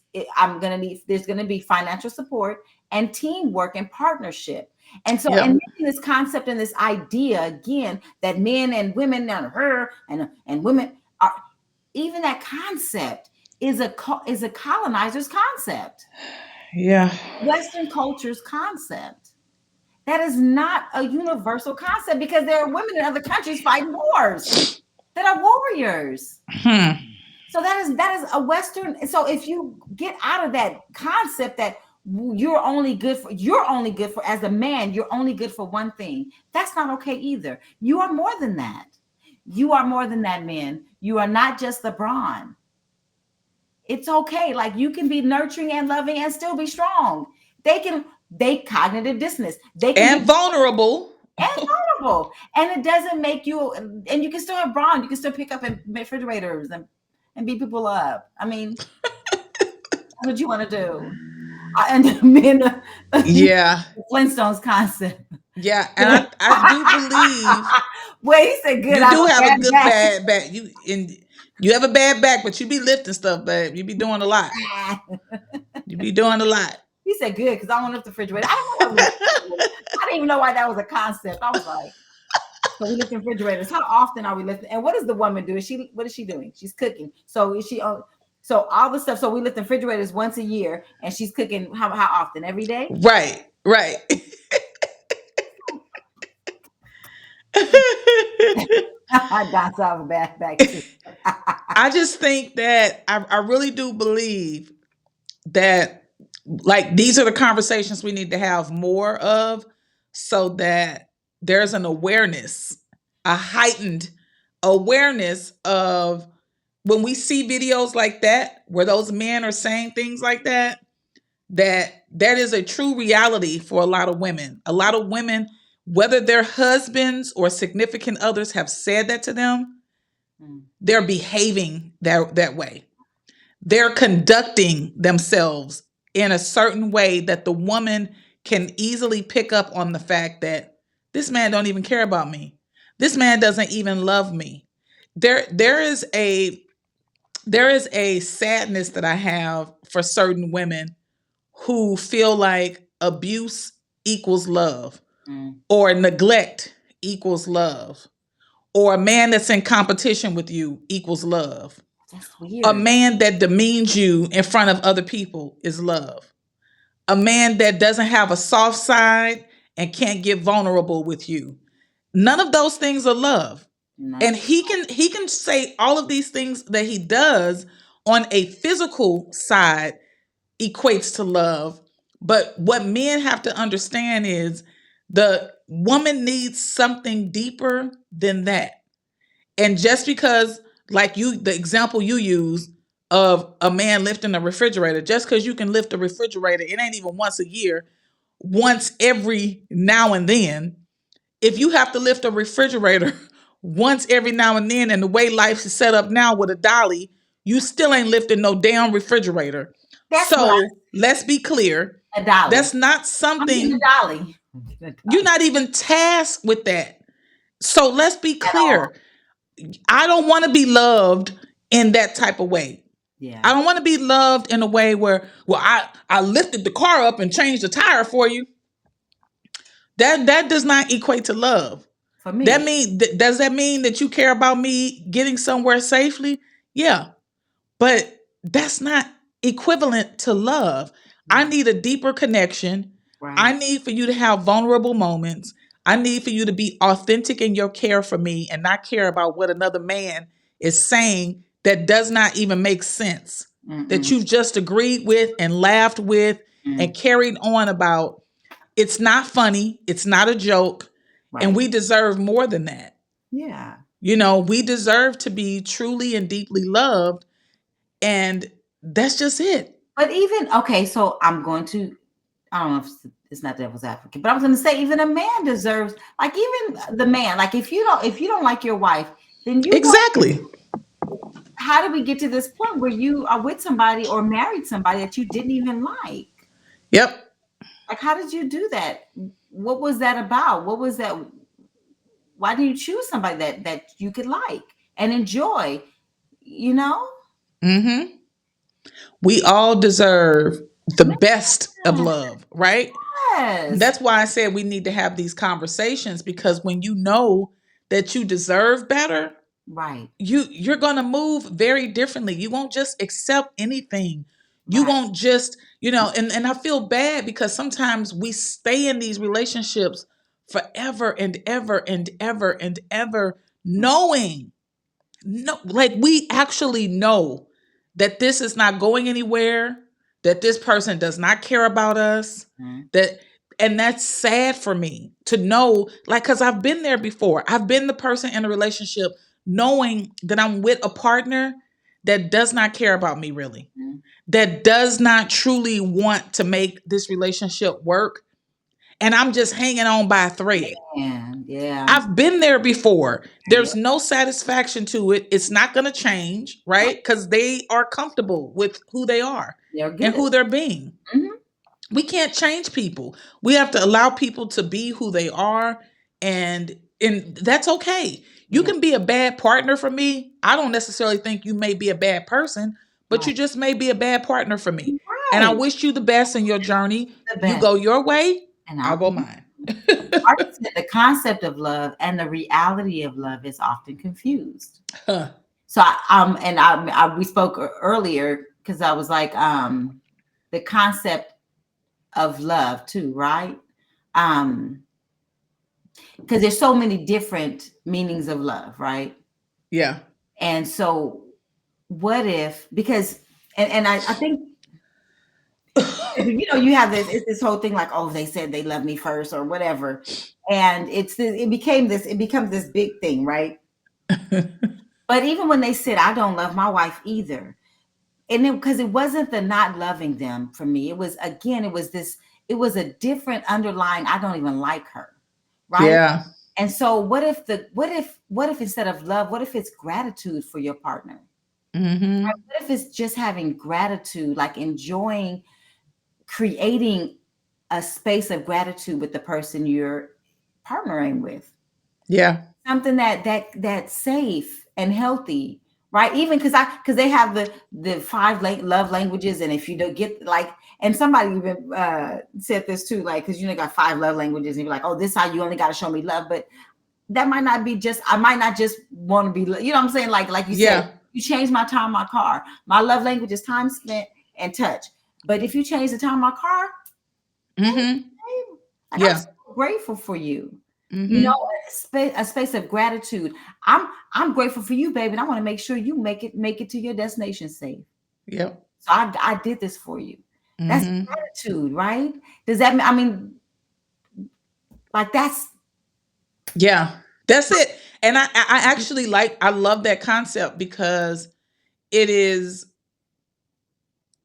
gonna be financial support and teamwork and partnership. And so, and making this concept and this idea again that men and women and women are, even that concept is a colonizer's concept. Yeah. Western culture's concept. That is not a universal concept, because there are women in other countries fighting wars that are warriors. So that is a Western. So if you get out of that concept that you're only good for as a man, you're only good for one thing, that's not okay either. You are more than that. You are more than that, men. You are not just the brawn. It's okay. Like, you can be nurturing and loving and still be strong. They cognitive dissonance. They can be vulnerable. And it doesn't make you, and you can still have brawn. You can still pick up in refrigerators and beat people up. I mean, that's what you want to do. And men, Flintstones concept. Yeah, and I do believe. Well, he said good. You do have a good bad back. You have a bad back, but you be lifting stuff, babe. You be doing a lot. You be doing a lot. He said good because I want to lift the refrigerator. I didn't didn't even know why that was a concept. I was like, so we lift refrigerators. How often are we lifting? And what does the woman do? What is she doing? She's cooking. So is she so all the stuff. So we lift refrigerators once a year, and she's cooking how often? Every day? Right. I got off back too. I just think that I really do believe that like these are the conversations we need to have more of so that there's an awareness, a heightened awareness of when we see videos like that where those men are saying things like that, that is a true reality for a lot of women. A lot of women, whether their husbands or significant others have said that to them, they're behaving that way. They're conducting themselves in a certain way that the woman can easily pick up on the fact that this man don't even care about me. This man doesn't even love me. There is a sadness that I have for certain women who feel like abuse equals love or neglect equals love or a man that's in competition with you equals love. That's weird. A man that demeans you in front of other people is love. A man that doesn't have a soft side and can't get vulnerable with you. None of those things are love. No. And he can say all of these things that he does on a physical side equates to love. But what men have to understand is the woman needs something deeper than that. And just because, like the example you use of a man lifting a refrigerator, just because you can lift a refrigerator, it ain't even once a year, once every now and then. If you have to lift a refrigerator once every now and then, and the way life is set up now with a dolly, you still ain't lifting no damn refrigerator. Let's be clear. A dolly. That's not something. A dolly. You're not even tasked with that. So let's be clear. I don't want to be loved in that type of way. Yeah. I don't want to be loved in a way where, well, I lifted the car up and changed the tire for you. That does not equate to love. For me. Does that mean that you care about me getting somewhere safely? Yeah. But that's not equivalent to love. I need a deeper connection. Right. I need for you to have vulnerable moments. I need for you to be authentic in your care for me and not care about what another man is saying that does not even make sense. That you've just agreed with and laughed with and carried on about. It's not funny. It's not a joke. Right. And we deserve more than that. Yeah. We deserve to be truly and deeply loved. And that's just it. But even, okay, so I don't know if it's not devil's advocate, but I was going to say even a man deserves, like even the man, like if you don't like your wife, then you exactly. How did we get to this point where you are with somebody or married somebody that you didn't even like? Yep. Like, how did you do that? What was that about? What was that? Why did you choose somebody that you could like and enjoy? Mm-hmm. We all deserve the best of love, right? Yes. That's why I said we need to have these conversations, because when you know that you deserve better, right, you're going to move very differently. You won't just accept anything. You won't just, and I feel bad because sometimes we stay in these relationships forever and ever and ever and ever knowing, like we actually know that this is not going anywhere, that this person does not care about us, and that's sad for me to know, like, because I've been there before. I've been the person in a relationship knowing that I'm with a partner that does not care about me really, that does not truly want to make this relationship work. And I'm just hanging on by a thread. Yeah. I've been there before. There's no satisfaction to it. It's not going to change, right? Because they are comfortable with who they are and who they're being. Mm-hmm. We can't change people. We have to allow people to be who they are, and that's okay. You can be a bad partner for me. I don't necessarily think you may be a bad person, but you just may be a bad partner for me. Right. And I wish you the best in your journey. You go your way, and I'll go mine. Arthur said the concept of love and the reality of love is often confused. Huh. So we spoke earlier because I was like, the concept of love too, right? Because there's so many different meanings of love, right? Yeah. And so what if, because, and I think, you know, you have this whole thing like, oh, they said they love me first or whatever. And it becomes this big thing, right? But even when they said, I don't love my wife either. And because it wasn't the not loving them for me. It was, again, it was a different underlying, I don't even like her. Right. Yeah. And so what if instead of love, what if it's gratitude for your partner? Mm-hmm. Right? What if it's just having gratitude, like enjoying, creating a space of gratitude with the person you're partnering with? Yeah. Something that's safe and healthy, right? Even because they have the 5 love languages, and if you don't get like, and somebody even said this too, like, because you got 5 love languages, and you're like, oh, this how you only got to show me love, but that might not be just, I might not just want to be, you know what I'm saying? Like you said, you change my time in my car. My love language is time spent and touch. But if you change the time in my car, I'm so grateful for you. You know, a space of gratitude. I'm grateful for you, baby, and I want to make sure you make it to your destination safe. Yep. So I did this for you. That's gratitude, right? Does that mean, I mean, like that's it. And I actually I love that concept, because it is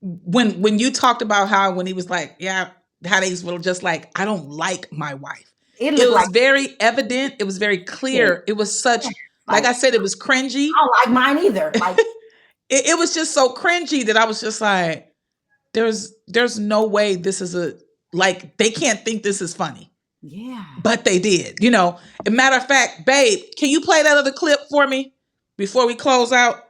when you talked about how when he was like, yeah, how they were just like, I don't like my wife. It was like, very evident. It was very clear. It was such, like I said, it was cringy. I don't like mine either. Like it was just so cringy that I was just like, there's no way this is like, they can't think this is funny. Yeah. But they did, you know. As a matter of fact, babe, can you play that other clip for me before we close out?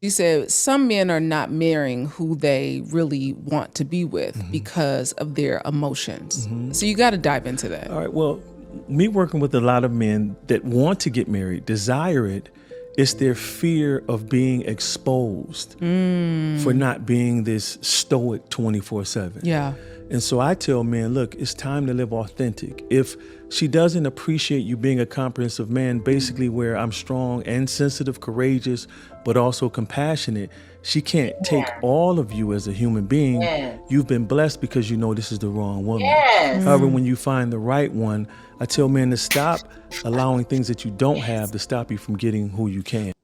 You said some men are not marrying who they really want to be with because of their emotions. So you got to dive into that. All right. Well, me working with a lot of men that want to get married, desire it, it's their fear of being exposed for not being this stoic 24/7. Yeah. And so I tell men, look, it's time to live authentic. If she doesn't appreciate you being a comprehensive man, basically where I'm strong and sensitive, courageous, but also compassionate, she can't take all of you as a human being. You've been blessed because you know this is the wrong woman. However, when you find the right one, I tell men to stop allowing things that you don't have to stop you from getting who you can.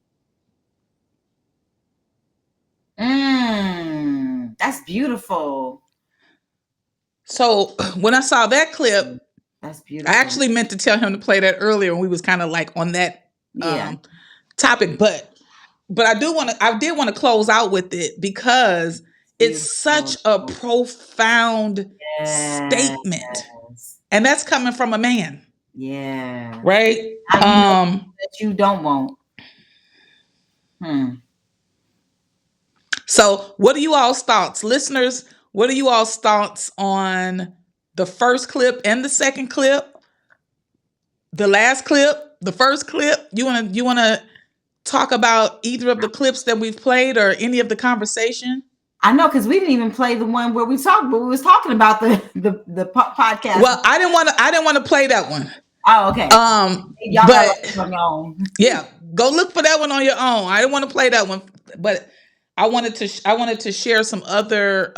That's beautiful. So when I saw that clip, that's beautiful. I actually meant to tell him to play that earlier when we was kind of like on that topic, but I did want to close out with it because it's such a profound statement, and that's coming from a man. Yeah. Right. That you don't want. So what are you all's thoughts, listeners? What are you all's thoughts on the first clip and the second clip? The last clip, the first clip? You want to talk about either of the clips that we've played or any of the conversation? I know, because we didn't even play the one where we was talking about the podcast. Well, I didn't want to play that one. Oh, okay. Y'all but on your own. Yeah, go look for that one on your own. I didn't want to play that one, but I wanted to share some other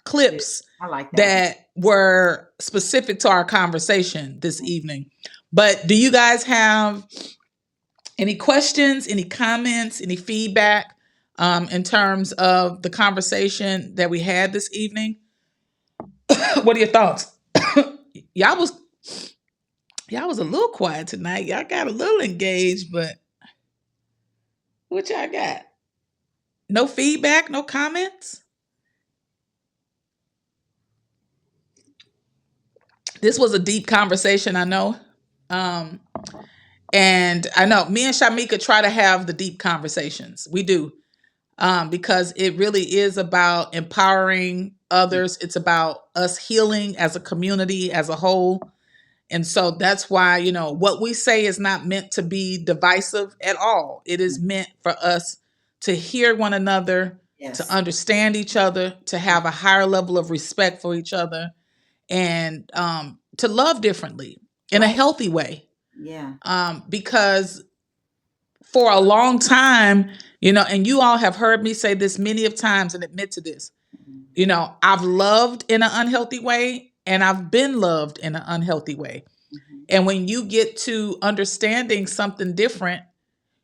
clips I like that were specific to our conversation this evening. But do you guys have any questions, any comments, any feedback in terms of the conversation that we had this evening? What are your thoughts? Y'all was a little quiet tonight. Y'all got a little engaged, but what y'all got? No feedback, no comments? This was a deep conversation, I know. And I know me and Shamika try to have the deep conversations. We do. Because it really is about empowering others. It's about us healing as a community, as a whole. And so that's why, what we say is not meant to be divisive at all. It is meant for us to hear one another, to understand each other, to have a higher level of respect for each other, and to love differently in a healthy way. Yeah. Because for a long time, and you all have heard me say this many of times and admit to this, I've loved in an unhealthy way and I've been loved in an unhealthy way. And when you get to understanding something different,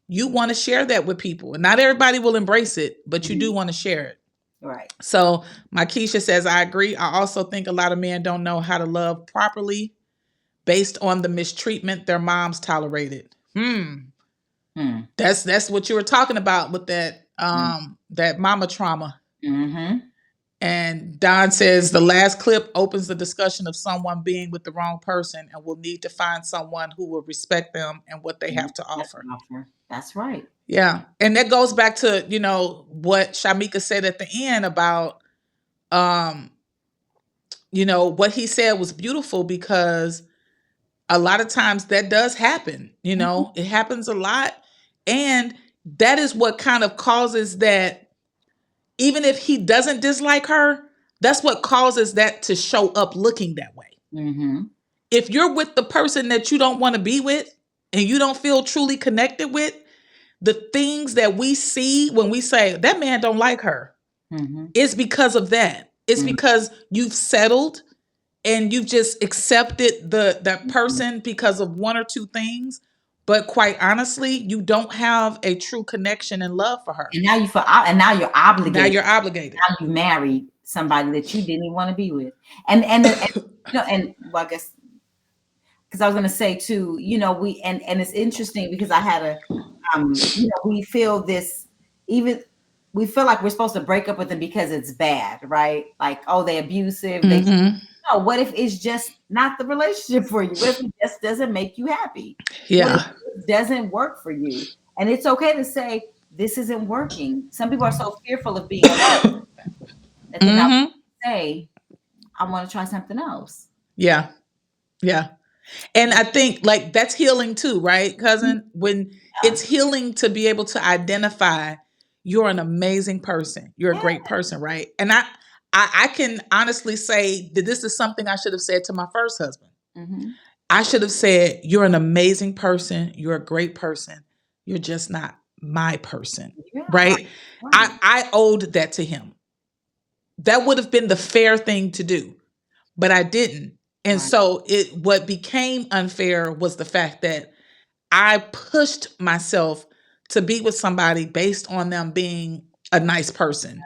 you want to share that with people. And not everybody will embrace it, but you do want to share it. Right. So my Keisha says, I agree. I also think a lot of men don't know how to love properly based on the mistreatment their moms tolerated. That's what you were talking about with that that mama trauma. And Don says the last clip opens the discussion of someone being with the wrong person and will need to find someone who will respect them and what they have to offer. That's right. Yeah. And that goes back to, what Shamika said at the end about, what he said was beautiful, because a lot of times that does happen, it happens a lot. And that is what kind of causes that. Even if he doesn't dislike her, that's what causes that to show up looking that way. If you're with the person that you don't want to be with and you don't feel truly connected with, the things that we see when we say that man don't like her, it's because of that. It's because you've settled and you've just accepted that person because of one or two things. But quite honestly, you don't have a true connection and love for her. And now you're obligated. Now you're obligated. Now you married somebody that you didn't even want to be with. And well, I guess, because I was going to say too, we and it's interesting because I had we feel this, even we feel like we're supposed to break up with them because it's bad, right? Like, oh, they're abusive. No, what if it's just not the relationship for you? What if it just doesn't make you happy? Yeah. What if it doesn't work for you? And it's okay to say, this isn't working. Some people are so fearful of being alone that they not say, I want to try something else. Yeah. Yeah. And I think like that's healing too, right, cousin? When it's healing to be able to identify you're an amazing person. You're a great person, right? And I can honestly say that this is something I should have said to my first husband. I should have said, you're an amazing person. You're a great person. You're just not my person, right? I owed that to him. That would have been the fair thing to do, but I didn't. And so what became unfair was the fact that I pushed myself to be with somebody based on them being a nice person,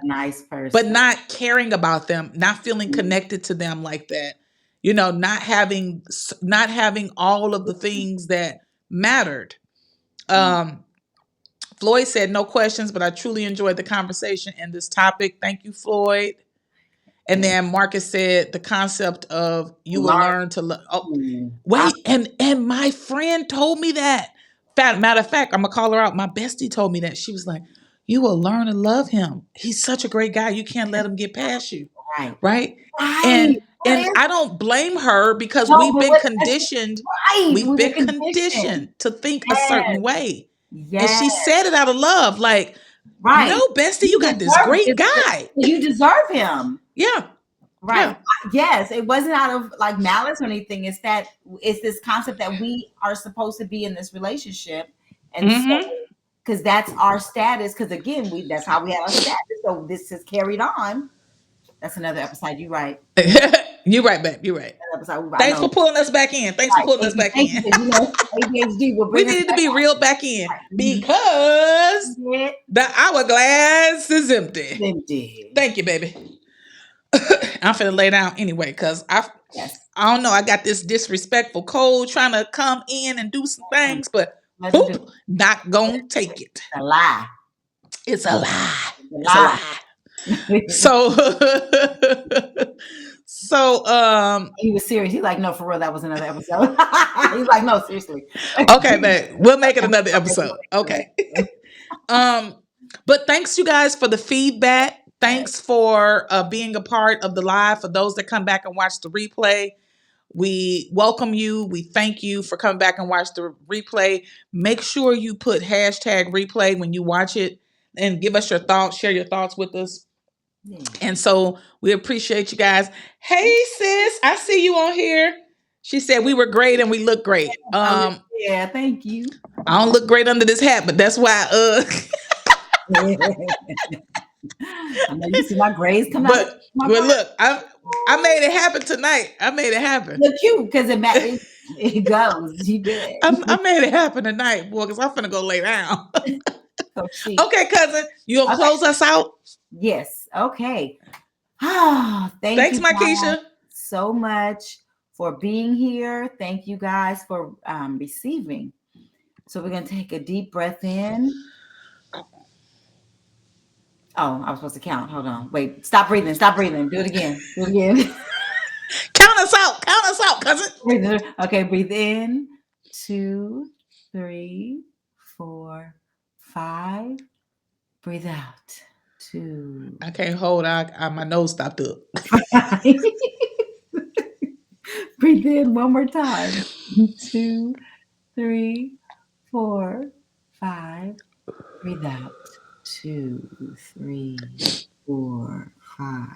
but not caring about them, not feeling connected to them like that, not having all of the things that mattered. Floyd said, no questions, but I truly enjoyed the conversation and this topic. Thank you, Floyd. And then Marcus said the concept of you will learn to love. Oh, wait. And my friend told me that. Matter of fact, I'm going to call her out. My bestie told me that. She was like, you will learn to love him. He's such a great guy. You can't let him get past you. Right. And I don't blame her because we've been conditioned. We've been conditioned to think a certain way. And she said it out of love. Like, no, bestie, you got this great guy. You deserve him. Yeah. Right. Yeah. Yes. It wasn't out of like malice or anything. It's this concept that we are supposed to be in this relationship. And so, because that's our status. Because again, that's how we have our status. So this is carried on. That's another episode. You're right. You're right, babe. You're right. Thanks for pulling us back in. Thanks for pulling us back in. ADHD will bring we needed to be real back in because the hourglass is empty. Thank you, baby. I'm finna lay down anyway because I don't know. I got this disrespectful cold trying to come in and do some things, but not gonna take it. It's a lie. It's a lie. It's a lie. So he was serious. He's like, no, for real, that was another episode. He's like, no, seriously. Okay, babe, we'll make it another episode. Okay. But thanks you guys for the feedback. Thanks for being a part of the live. For those that come back and watch the replay, we welcome you. We thank you for coming back and watch the replay. Make sure you put hashtag replay when you watch it and give us your thoughts, share your thoughts with us. Yeah. And so we appreciate you guys. Hey, sis, I see you on here. She said we were great and we look great. Yeah, thank you. I don't look great under this hat, but that's why. I know you see my grades come out. But look, I made it happen tonight. I made it happen. Look cute because it goes. You did. I made it happen tonight, boy, because I'm finna go lay down. Okay, cousin, you gonna close us out? Yes. Okay. Thanks, my Keisha, so much for being here. Thank you guys for receiving. So we're gonna take a deep breath in. Oh, I was supposed to count. Hold on. Wait. Stop breathing. Stop breathing. Do it again. Do it again. Count us out. Count us out, cousin. Okay. Breathe in. 2, 3, 4, 5. Breathe out. 2. I can't hold. My nose stopped up. Breathe in one more time. 2, 3, 4, 5. Breathe out. 2, 3, 4, 5.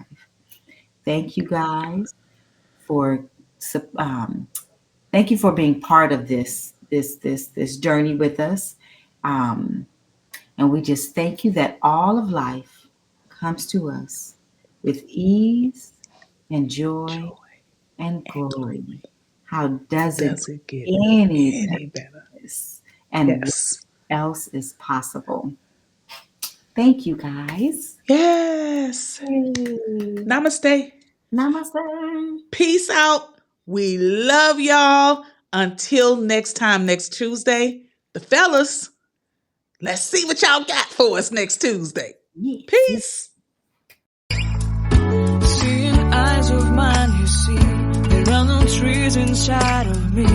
Thank you guys for thank you for being part of this journey with us. And we just thank you that all of life comes to us with ease and joy and glory. How does it get any better? And what else is possible? Thank you, guys. Yes. Hey. Namaste. Namaste. Peace out. We love y'all. Until next time, next Tuesday. The fellas, let's see what y'all got for us next Tuesday. Yes. Peace. Seeing eyes of mine, you see, there are no trees inside of me.